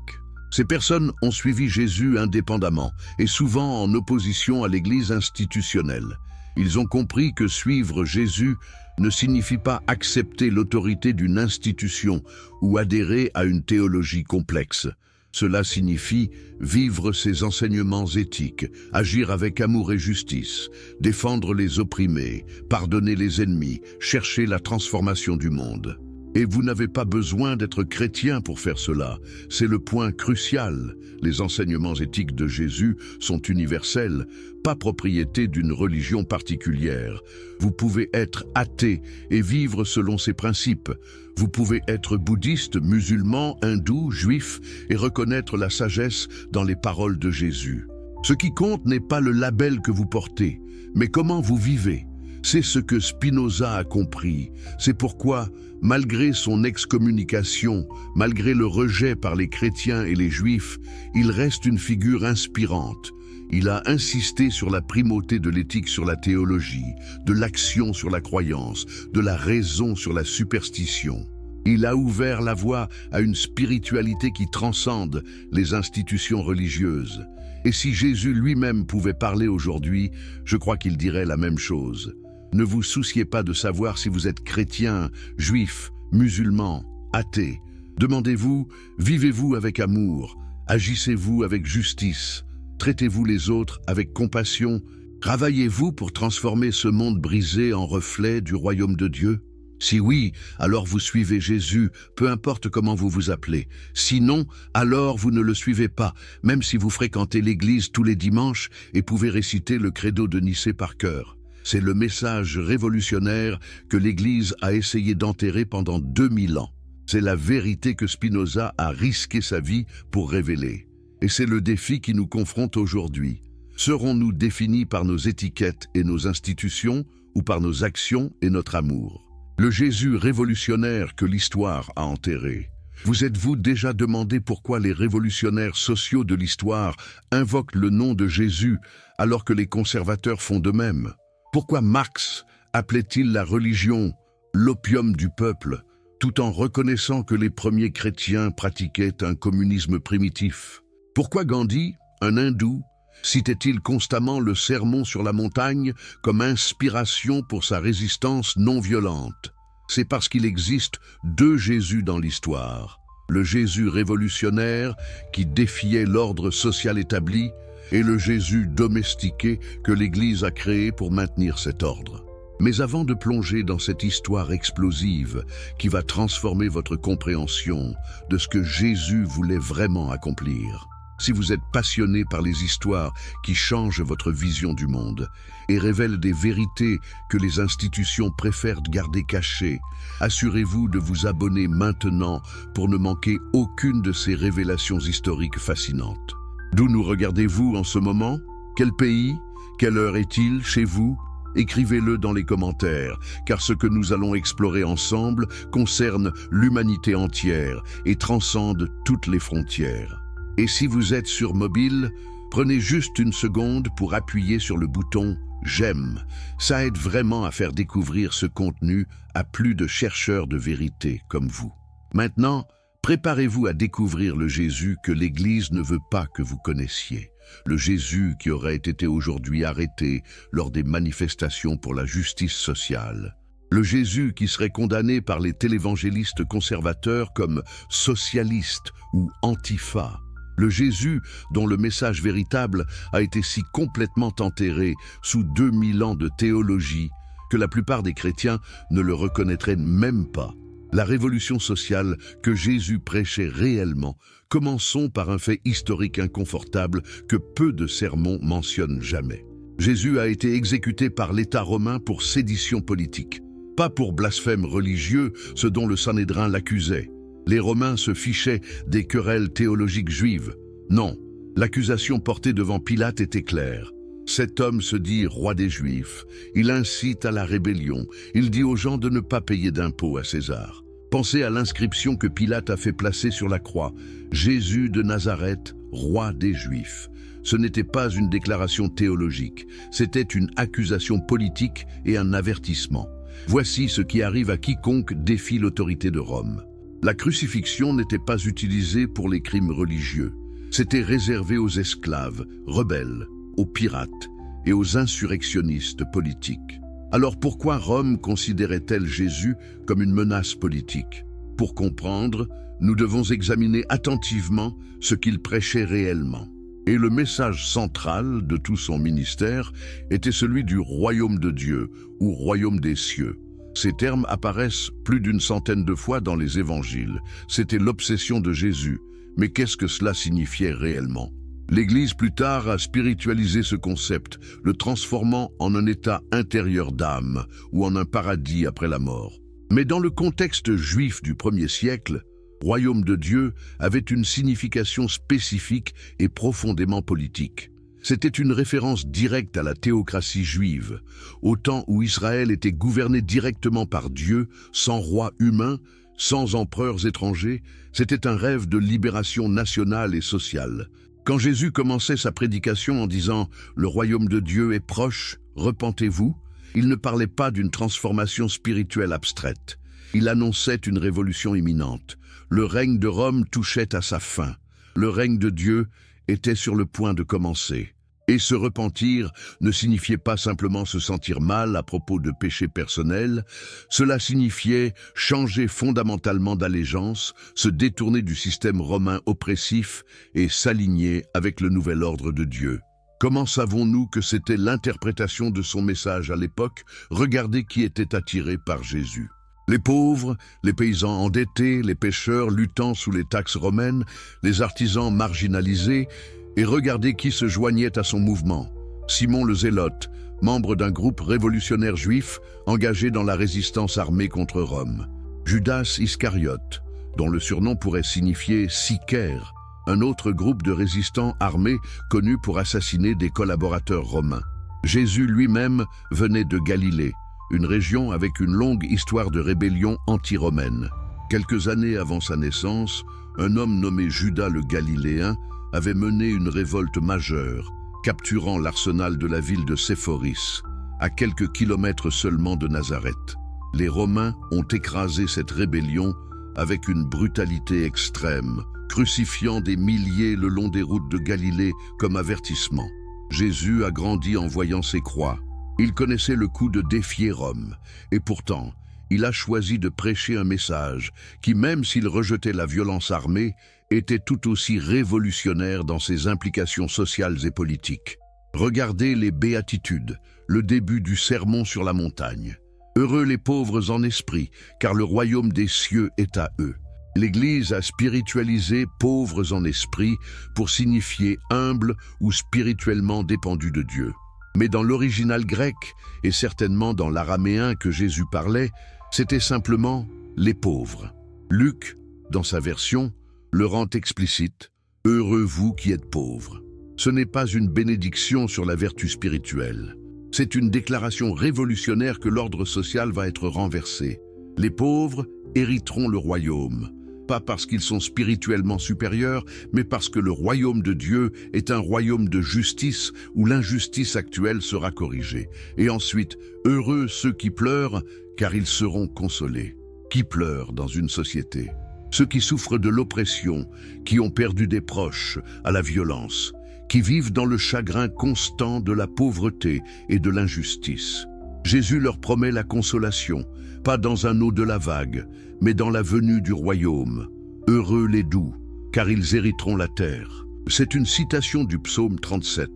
Ces personnes ont suivi Jésus indépendamment et souvent en opposition à l'Église institutionnelle. Ils ont compris que suivre Jésus ne signifie pas accepter l'autorité d'une institution ou adhérer à une théologie complexe. Cela signifie vivre ses enseignements éthiques, agir avec amour et justice, défendre les opprimés, pardonner les ennemis, chercher la transformation du monde. Et vous n'avez pas besoin d'être chrétien pour faire cela. C'est le point crucial. Les enseignements éthiques de Jésus sont universels, pas propriété d'une religion particulière. Vous pouvez être athée et vivre selon ses principes. Vous pouvez être bouddhiste, musulman, hindou, juif et reconnaître la sagesse dans les paroles de Jésus. Ce qui compte n'est pas le label que vous portez, mais comment vous vivez. C'est ce que Spinoza a compris. C'est pourquoi, malgré son excommunication, malgré le rejet par les chrétiens et les juifs, il reste une figure inspirante. Il a insisté sur la primauté de l'éthique sur la théologie, de l'action sur la croyance, de la raison sur la superstition. Il a ouvert la voie à une spiritualité qui transcende les institutions religieuses. Et si Jésus lui-même pouvait parler aujourd'hui, je crois qu'il dirait la même chose. Ne vous souciez pas de savoir si vous êtes chrétien, juif, musulman, athée. Demandez-vous, vivez-vous avec amour, agissez-vous avec justice, traitez-vous les autres avec compassion, travaillez-vous pour transformer ce monde brisé en reflet du royaume de Dieu. Si oui, alors vous suivez Jésus, peu importe comment vous vous appelez. Sinon, alors vous ne le suivez pas, même si vous fréquentez l'église tous les dimanches et pouvez réciter le credo de Nicée par cœur. C'est le message révolutionnaire que l'Église a essayé d'enterrer pendant 2000 ans. C'est la vérité que Spinoza a risqué sa vie pour révéler. Et c'est le défi qui nous confronte aujourd'hui. Serons-nous définis par nos étiquettes et nos institutions ou par nos actions et notre amour? Le Jésus révolutionnaire que l'histoire a enterré. Vous êtes-vous déjà demandé pourquoi les révolutionnaires sociaux de l'histoire invoquent le nom de Jésus alors que les conservateurs font de même? Pourquoi Marx appelait-il la religion l'opium du peuple, tout en reconnaissant que les premiers chrétiens pratiquaient un communisme primitif? Pourquoi Gandhi, un hindou, citait-il constamment le sermon sur la montagne comme inspiration pour sa résistance non violente? C'est parce qu'il existe deux Jésus dans l'histoire. Le Jésus révolutionnaire qui défiait l'ordre social établi et le Jésus domestiqué que l'Église a créé pour maintenir cet ordre. Mais avant de plonger dans cette histoire explosive qui va transformer votre compréhension de ce que Jésus voulait vraiment accomplir, si vous êtes passionné par les histoires qui changent votre vision du monde et révèlent des vérités que les institutions préfèrent garder cachées, assurez-vous de vous abonner maintenant pour ne manquer aucune de ces révélations historiques fascinantes. D'où nous regardez-vous en ce moment? Quel pays? Quelle heure est-il chez vous? Écrivez-le dans les commentaires, car ce que nous allons explorer ensemble concerne l'humanité entière et transcende toutes les frontières. Et si vous êtes sur mobile, prenez juste une seconde pour appuyer sur le bouton « J'aime ». Ça aide vraiment à faire découvrir ce contenu à plus de chercheurs de vérité comme vous. Maintenant, préparez-vous à découvrir le Jésus que l'Église ne veut pas que vous connaissiez. Le Jésus qui aurait été aujourd'hui arrêté lors des manifestations pour la justice sociale. Le Jésus qui serait condamné par les télévangélistes conservateurs comme socialiste ou antifa. Le Jésus dont le message véritable a été si complètement enterré sous 2000 ans de théologie que la plupart des chrétiens ne le reconnaîtraient même pas. La révolution sociale que Jésus prêchait réellement. Commençons par un fait historique inconfortable que peu de sermons mentionnent jamais. Jésus a été exécuté par l'État romain pour sédition politique, pas pour blasphème religieux, ce dont le Sanhédrin l'accusait. Les Romains se fichaient des querelles théologiques juives. Non, l'accusation portée devant Pilate était claire. Cet homme se dit roi des Juifs. Il incite à la rébellion. Il dit aux gens de ne pas payer d'impôts à César. Pensez à l'inscription que Pilate a fait placer sur la croix. Jésus de Nazareth, roi des Juifs. Ce n'était pas une déclaration théologique. C'était une accusation politique et un avertissement. Voici ce qui arrive à quiconque défie l'autorité de Rome. La crucifixion n'était pas utilisée pour les crimes religieux. C'était réservé aux esclaves, rebelles, aux pirates et aux insurrectionnistes politiques. Alors pourquoi Rome considérait-elle Jésus comme une menace politique? Pour comprendre, nous devons examiner attentivement ce qu'il prêchait réellement. Et le message central de tout son ministère était celui du royaume de Dieu ou royaume des cieux. Ces termes apparaissent plus d'une centaine de fois dans les évangiles. C'était l'obsession de Jésus. Mais qu'est-ce que cela signifiait réellement? L'Église plus tard a spiritualisé ce concept, le transformant en un état intérieur d'âme ou en un paradis après la mort. Mais dans le contexte juif du 1er siècle, royaume de Dieu avait une signification spécifique et profondément politique. C'était une référence directe à la théocratie juive, au temps où Israël était gouverné directement par Dieu, sans roi humain, sans empereurs étrangers. C'était un rêve de libération nationale et sociale. Quand Jésus commençait sa prédication en disant « Le royaume de Dieu est proche, repentez-vous », il ne parlait pas d'une transformation spirituelle abstraite. Il annonçait une révolution imminente. Le règne de Rome touchait à sa fin. Le règne de Dieu était sur le point de commencer. Et se repentir ne signifiait pas simplement se sentir mal à propos de péchés personnels, cela signifiait changer fondamentalement d'allégeance, se détourner du système romain oppressif et s'aligner avec le nouvel ordre de Dieu. Comment savons-nous que c'était l'interprétation de son message à l'époque? Regardez qui était attiré par Jésus. Les pauvres, les paysans endettés, les pêcheurs luttant sous les taxes romaines, les artisans marginalisés, et regardez qui se joignait à son mouvement. Simon le Zélote, membre d'un groupe révolutionnaire juif engagé dans la résistance armée contre Rome. Judas Iscariote, dont le surnom pourrait signifier sicaire, un autre groupe de résistants armés connu pour assassiner des collaborateurs romains. Jésus lui-même venait de Galilée, une région avec une longue histoire de rébellion anti-romaine. Quelques années avant sa naissance, un homme nommé Judas le Galiléen avait mené une révolte majeure, capturant l'arsenal de la ville de Séphoris, à quelques kilomètres seulement de Nazareth. Les Romains ont écrasé cette rébellion avec une brutalité extrême, crucifiant des milliers le long des routes de Galilée comme avertissement. Jésus a grandi en voyant ces croix. Il connaissait le coup de défier Rome, et pourtant, il a choisi de prêcher un message qui, même s'il rejetait la violence armée, était tout aussi révolutionnaire dans ses implications sociales et politiques. Regardez les béatitudes, le début du sermon sur la montagne. Heureux les pauvres en esprit, car le royaume des cieux est à eux. L'Église a spiritualisé pauvres en esprit pour signifier humble ou spirituellement dépendu de Dieu. Mais dans l'original grec, et certainement dans l'araméen que Jésus parlait, c'était simplement les pauvres. Luc, dans sa version, le rend explicite « Heureux vous qui êtes pauvres ». Ce n'est pas une bénédiction sur la vertu spirituelle. C'est une déclaration révolutionnaire que l'ordre social va être renversé. Les pauvres hériteront le royaume, pas parce qu'ils sont spirituellement supérieurs, mais parce que le royaume de Dieu est un royaume de justice où l'injustice actuelle sera corrigée. Et ensuite, heureux ceux qui pleurent, car ils seront consolés. Qui pleurent dans une société? Ceux qui souffrent de l'oppression, qui ont perdu des proches à la violence, qui vivent dans le chagrin constant de la pauvreté et de l'injustice. Jésus leur promet la consolation, pas dans un au-delà vague, mais dans la venue du royaume. Heureux les doux, car ils hériteront la terre. C'est une citation du psaume 37,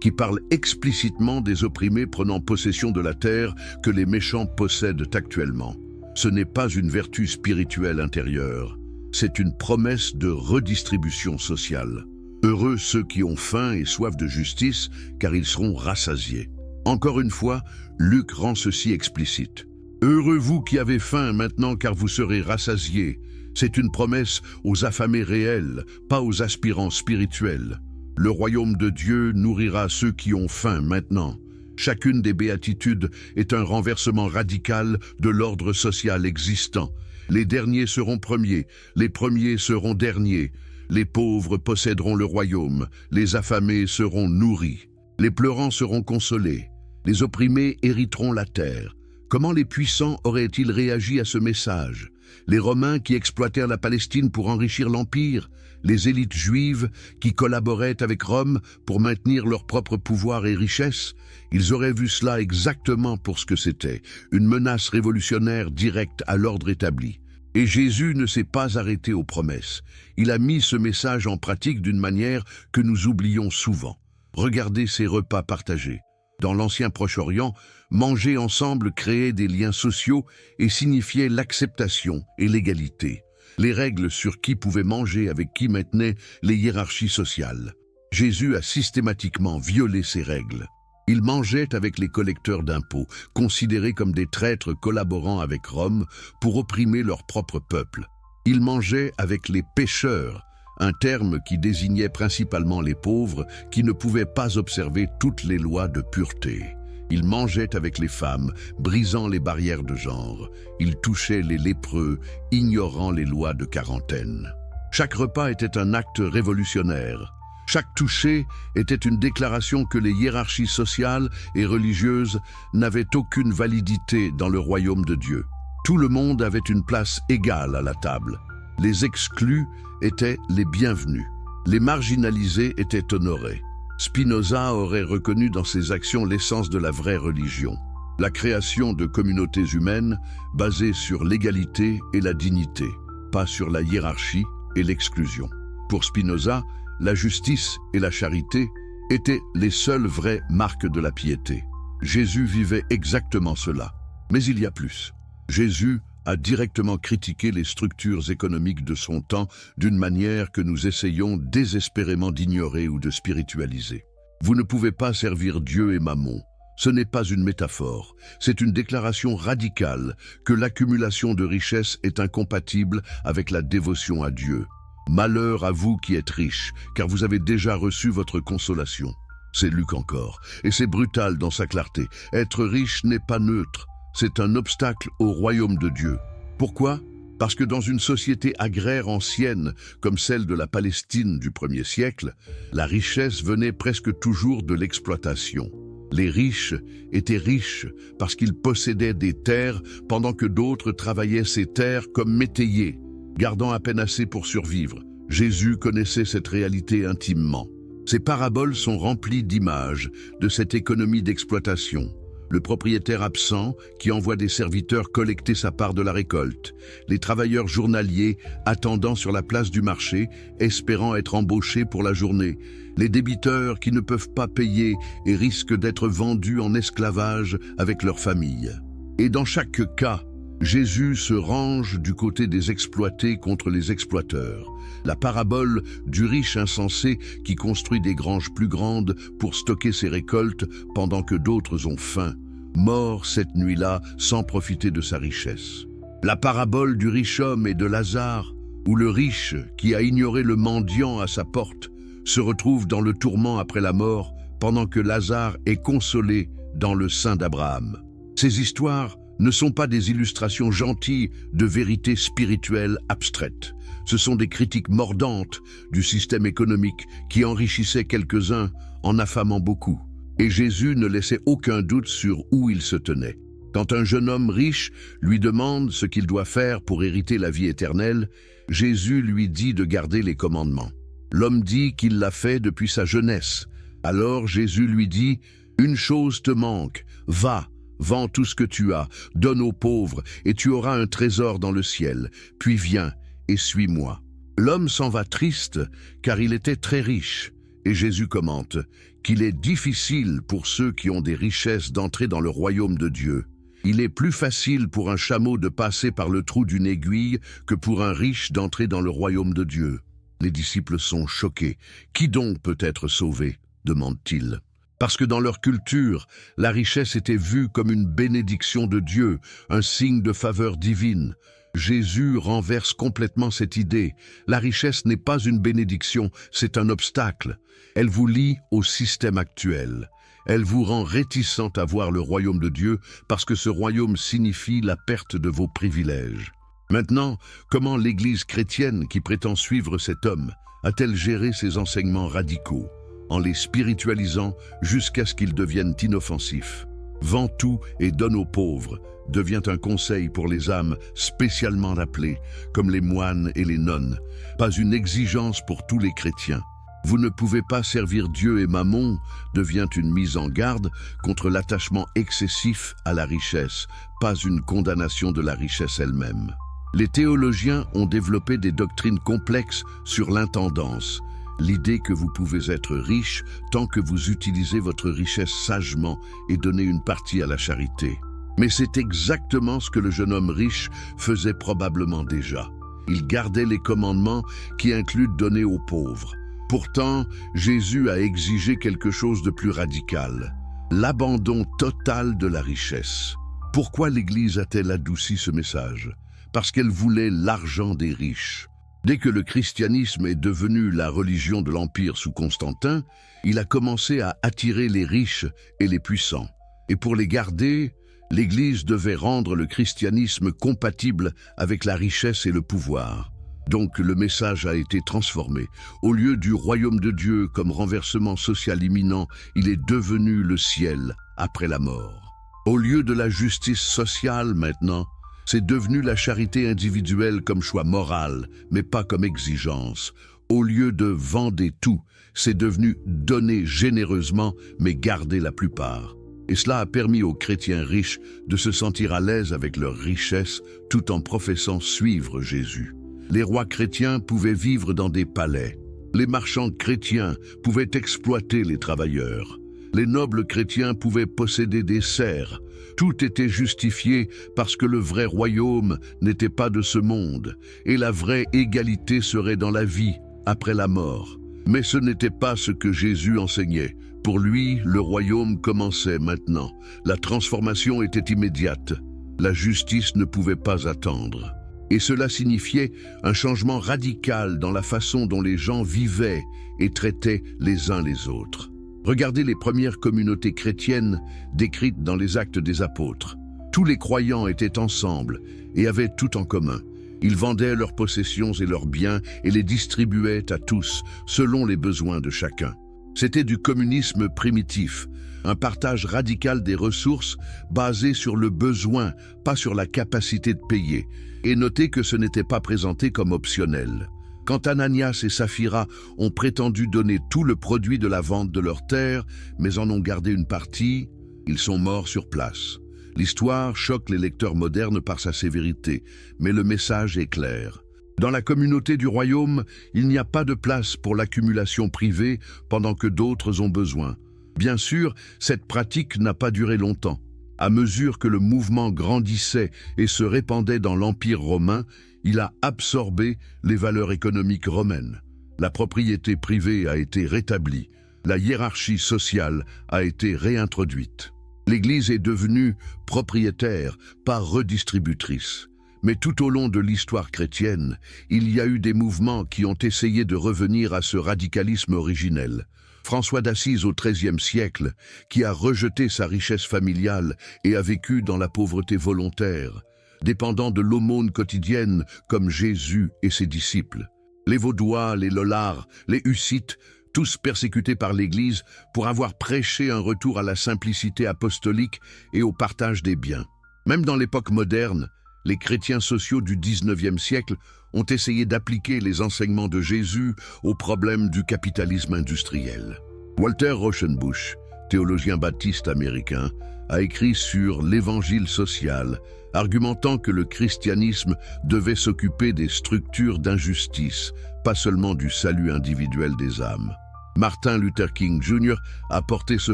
qui parle explicitement des opprimés prenant possession de la terre que les méchants possèdent actuellement. Ce n'est pas une vertu spirituelle intérieure, c'est une promesse de redistribution sociale. Heureux ceux qui ont faim et soif de justice, car ils seront rassasiés. Encore une fois, Luc rend ceci explicite. Heureux vous qui avez faim maintenant, car vous serez rassasiés. C'est une promesse aux affamés réels, pas aux aspirants spirituels. Le royaume de Dieu nourrira ceux qui ont faim maintenant. Chacune des béatitudes est un renversement radical de l'ordre social existant. Les derniers seront premiers, les premiers seront derniers. Les pauvres posséderont le royaume, les affamés seront nourris. Les pleurants seront consolés, les opprimés hériteront la terre. Comment les puissants auraient-ils réagi à ce message? Les Romains qui exploitèrent la Palestine pour enrichir l'Empire, les élites juives qui collaboraient avec Rome pour maintenir leur propre pouvoir et richesse, ils auraient vu cela exactement pour ce que c'était, une menace révolutionnaire directe à l'ordre établi. Et Jésus ne s'est pas arrêté aux promesses. Il a mis ce message en pratique d'une manière que nous oublions souvent. Regardez ces repas partagés. Dans l'ancien Proche-Orient, manger ensemble créait des liens sociaux et signifiait l'acceptation et l'égalité. Les règles sur qui pouvait manger avec qui maintenaient les hiérarchies sociales. Jésus a systématiquement violé ces règles. Il mangeait avec les collecteurs d'impôts, considérés comme des traîtres collaborant avec Rome pour opprimer leur propre peuple. Il mangeait avec les pécheurs, un terme qui désignait principalement les pauvres qui ne pouvaient pas observer toutes les lois de pureté. Il mangeait avec les femmes, brisant les barrières de genre. Il touchait les lépreux, ignorant les lois de quarantaine. Chaque repas était un acte révolutionnaire. Chaque toucher était une déclaration que les hiérarchies sociales et religieuses n'avaient aucune validité dans le royaume de Dieu. Tout le monde avait une place égale à la table. Les exclus étaient les bienvenus. Les marginalisés étaient honorés. Spinoza aurait reconnu dans ses actions l'essence de la vraie religion, la création de communautés humaines basées sur l'égalité et la dignité, pas sur la hiérarchie et l'exclusion. Pour Spinoza, la justice et la charité étaient les seules vraies marques de la piété. Jésus vivait exactement cela. Mais il y a plus. Jésus a directement critiqué les structures économiques de son temps d'une manière que nous essayons désespérément d'ignorer ou de spiritualiser. Vous ne pouvez pas servir Dieu et Mammon. Ce n'est pas une métaphore, c'est une déclaration radicale que l'accumulation de richesses est incompatible avec la dévotion à Dieu. Malheur à vous qui êtes riches, car vous avez déjà reçu votre consolation. C'est Luc encore, et c'est brutal dans sa clarté. Être riche n'est pas neutre, c'est un obstacle au royaume de Dieu. Pourquoi ? Parce que dans une société agraire ancienne, comme celle de la Palestine du 1er siècle, la richesse venait presque toujours de l'exploitation. Les riches étaient riches parce qu'ils possédaient des terres pendant que d'autres travaillaient ces terres comme métayers, gardant à peine assez pour survivre. Jésus connaissait cette réalité intimement. Ces paraboles sont remplies d'images de cette économie d'exploitation. Le propriétaire absent qui envoie des serviteurs collecter sa part de la récolte. Les travailleurs journaliers attendant sur la place du marché, espérant être embauchés pour la journée. Les débiteurs qui ne peuvent pas payer et risquent d'être vendus en esclavage avec leur famille. Et dans chaque cas, Jésus se range du côté des exploités contre les exploiteurs. La parabole du riche insensé qui construit des granges plus grandes pour stocker ses récoltes pendant que d'autres ont faim, mort cette nuit-là sans profiter de sa richesse. La parabole du riche homme et de Lazare, où le riche qui a ignoré le mendiant à sa porte se retrouve dans le tourment après la mort pendant que Lazare est consolé dans le sein d'Abraham. Ces histoires ne sont pas des illustrations gentilles de vérités spirituelles abstraites. Ce sont des critiques mordantes du système économique qui enrichissait quelques-uns en affamant beaucoup. Et Jésus ne laissait aucun doute sur où il se tenait. Quand un jeune homme riche lui demande ce qu'il doit faire pour hériter la vie éternelle, Jésus lui dit de garder les commandements. L'homme dit qu'il l'a fait depuis sa jeunesse. Alors Jésus lui dit « Une chose te manque, va, vends tout ce que tu as, donne aux pauvres, et tu auras un trésor dans le ciel. Puis viens et suis-moi. » L'homme s'en va triste, car il était très riche. Et Jésus commente qu'il est difficile pour ceux qui ont des richesses d'entrer dans le royaume de Dieu. Il est plus facile pour un chameau de passer par le trou d'une aiguille que pour un riche d'entrer dans le royaume de Dieu. Les disciples sont choqués. « Qui donc peut être sauvé ?» demandent-ils. Parce que dans leur culture, la richesse était vue comme une bénédiction de Dieu, un signe de faveur divine. Jésus renverse complètement cette idée. La richesse n'est pas une bénédiction, c'est un obstacle. Elle vous lie au système actuel. Elle vous rend réticent à voir le royaume de Dieu parce que ce royaume signifie la perte de vos privilèges. Maintenant, comment l'Église chrétienne qui prétend suivre cet homme a-t-elle géré ses enseignements radicaux, en les spiritualisant jusqu'à ce qu'ils deviennent inoffensifs? Vends tout et donne aux pauvres devient un conseil pour les âmes spécialement appelées, comme les moines et les nonnes, pas une exigence pour tous les chrétiens. Vous ne pouvez pas servir Dieu et Mammon devient une mise en garde contre l'attachement excessif à la richesse, pas une condamnation de la richesse elle-même. Les théologiens ont développé des doctrines complexes sur l'intendance, l'idée que vous pouvez être riche tant que vous utilisez votre richesse sagement et donnez une partie à la charité. Mais c'est exactement ce que le jeune homme riche faisait probablement déjà. Il gardait les commandements qui incluent donner aux pauvres. Pourtant, Jésus a exigé quelque chose de plus radical, l'abandon total de la richesse. Pourquoi l'Église a-t-elle adouci ce message? Parce qu'elle voulait l'argent des riches. Dès que le christianisme est devenu la religion de l'Empire sous Constantin, il a commencé à attirer les riches et les puissants. Et pour les garder, l'Église devait rendre le christianisme compatible avec la richesse et le pouvoir. Donc le message a été transformé. Au lieu du royaume de Dieu comme renversement social imminent, il est devenu le ciel après la mort. Au lieu de la justice sociale maintenant, c'est devenu la charité individuelle comme choix moral, mais pas comme exigence. Au lieu de vendre tout, c'est devenu donner généreusement, mais garder la plupart. Et cela a permis aux chrétiens riches de se sentir à l'aise avec leur richesse tout en professant suivre Jésus. Les rois chrétiens pouvaient vivre dans des palais. Les marchands chrétiens pouvaient exploiter les travailleurs. Les nobles chrétiens pouvaient posséder des serfs. Tout était justifié parce que le vrai royaume n'était pas de ce monde, et la vraie égalité serait dans la vie, après la mort. Mais ce n'était pas ce que Jésus enseignait. Pour lui, le royaume commençait maintenant. La transformation était immédiate. La justice ne pouvait pas attendre. Et cela signifiait un changement radical dans la façon dont les gens vivaient et traitaient les uns les autres. Regardez les premières communautés chrétiennes décrites dans les Actes des Apôtres. Tous les croyants étaient ensemble et avaient tout en commun. Ils vendaient leurs possessions et leurs biens et les distribuaient à tous, selon les besoins de chacun. C'était du communisme primitif, un partage radical des ressources basé sur le besoin, pas sur la capacité de payer. Et notez que ce n'était pas présenté comme optionnel. Quand Ananias et Saphira ont prétendu donner tout le produit de la vente de leurs terres, mais en ont gardé une partie, ils sont morts sur place. L'histoire choque les lecteurs modernes par sa sévérité, mais le message est clair. Dans la communauté du royaume, il n'y a pas de place pour l'accumulation privée pendant que d'autres ont besoin. Bien sûr, cette pratique n'a pas duré longtemps. À mesure que le mouvement grandissait et se répandait dans l'Empire romain, il a absorbé les valeurs économiques romaines. La propriété privée a été rétablie. La hiérarchie sociale a été réintroduite. L'Église est devenue propriétaire, pas redistributrice. Mais tout au long de l'histoire chrétienne, il y a eu des mouvements qui ont essayé de revenir à ce radicalisme originel. François d'Assise au XIIIe siècle, qui a rejeté sa richesse familiale et a vécu dans la pauvreté volontaire, dépendant de l'aumône quotidienne comme Jésus et ses disciples. Les Vaudois, les Lollards, les Hussites, tous persécutés par l'Église pour avoir prêché un retour à la simplicité apostolique et au partage des biens. Même dans l'époque moderne, les chrétiens sociaux du XIXe siècle ont essayé d'appliquer les enseignements de Jésus aux problèmes du capitalisme industriel. Walter Rauschenbusch, théologien baptiste américain, a écrit sur l'évangile social, argumentant que le christianisme devait s'occuper des structures d'injustice, pas seulement du salut individuel des âmes. Martin Luther King Jr. a porté ce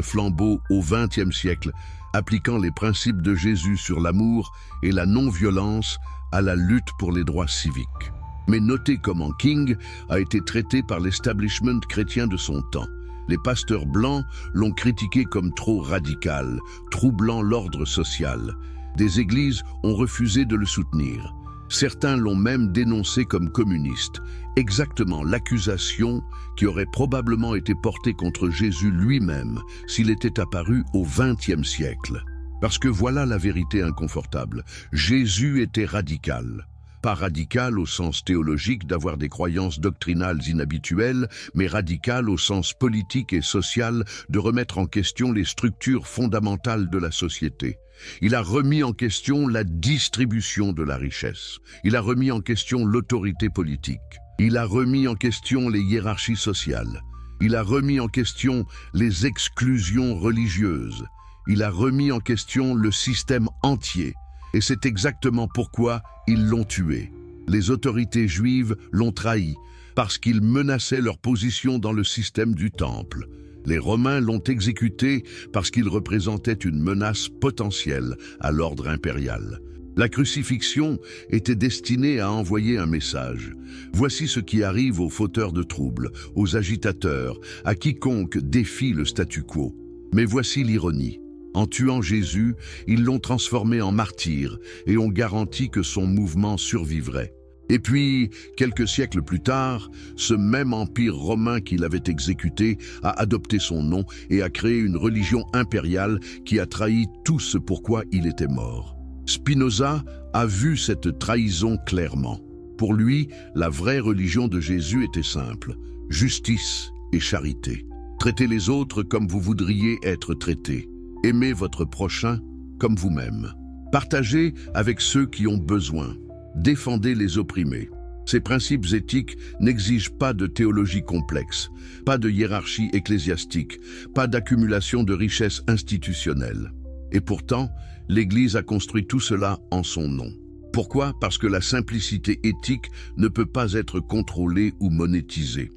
flambeau au XXe siècle, appliquant les principes de Jésus sur l'amour et la non-violence à la lutte pour les droits civiques. Mais notez comment King a été traité par l'establishment chrétien de son temps. Les pasteurs blancs l'ont critiqué comme trop radical, troublant l'ordre social. Des églises ont refusé de le soutenir. Certains l'ont même dénoncé comme communiste, exactement l'accusation qui aurait probablement été portée contre Jésus lui-même s'il était apparu au XXe siècle. Parce que voilà la vérité inconfortable, Jésus était radical. Pas radical au sens théologique d'avoir des croyances doctrinales inhabituelles, mais radical au sens politique et social de remettre en question les structures fondamentales de la société. Il a remis en question la distribution de la richesse. Il a remis en question l'autorité politique. Il a remis en question les hiérarchies sociales. Il a remis en question les exclusions religieuses. Il a remis en question le système entier. Et c'est exactement pourquoi ils l'ont tué. Les autorités juives l'ont trahi, parce qu'ils menaçaient leur position dans le système du temple. Les Romains l'ont exécuté parce qu'il représentait une menace potentielle à l'ordre impérial. La crucifixion était destinée à envoyer un message. Voici ce qui arrive aux fauteurs de troubles, aux agitateurs, à quiconque défie le statu quo. Mais voici l'ironie. En tuant Jésus, ils l'ont transformé en martyr et ont garanti que son mouvement survivrait. Et puis, quelques siècles plus tard, ce même empire romain qui l'avait exécuté a adopté son nom et a créé une religion impériale qui a trahi tout ce pourquoi il était mort. Spinoza a vu cette trahison clairement. Pour lui, la vraie religion de Jésus était simple, justice et charité. Traitez les autres comme vous voudriez être traités. Aimez votre prochain comme vous-même. Partagez avec ceux qui ont besoin. Défendez les opprimés. Ces principes éthiques n'exigent pas de théologie complexe, pas de hiérarchie ecclésiastique, pas d'accumulation de richesses institutionnelles. Et pourtant, l'Église a construit tout cela en son nom. Pourquoi? Parce que la simplicité éthique ne peut pas être contrôlée ou monétisée.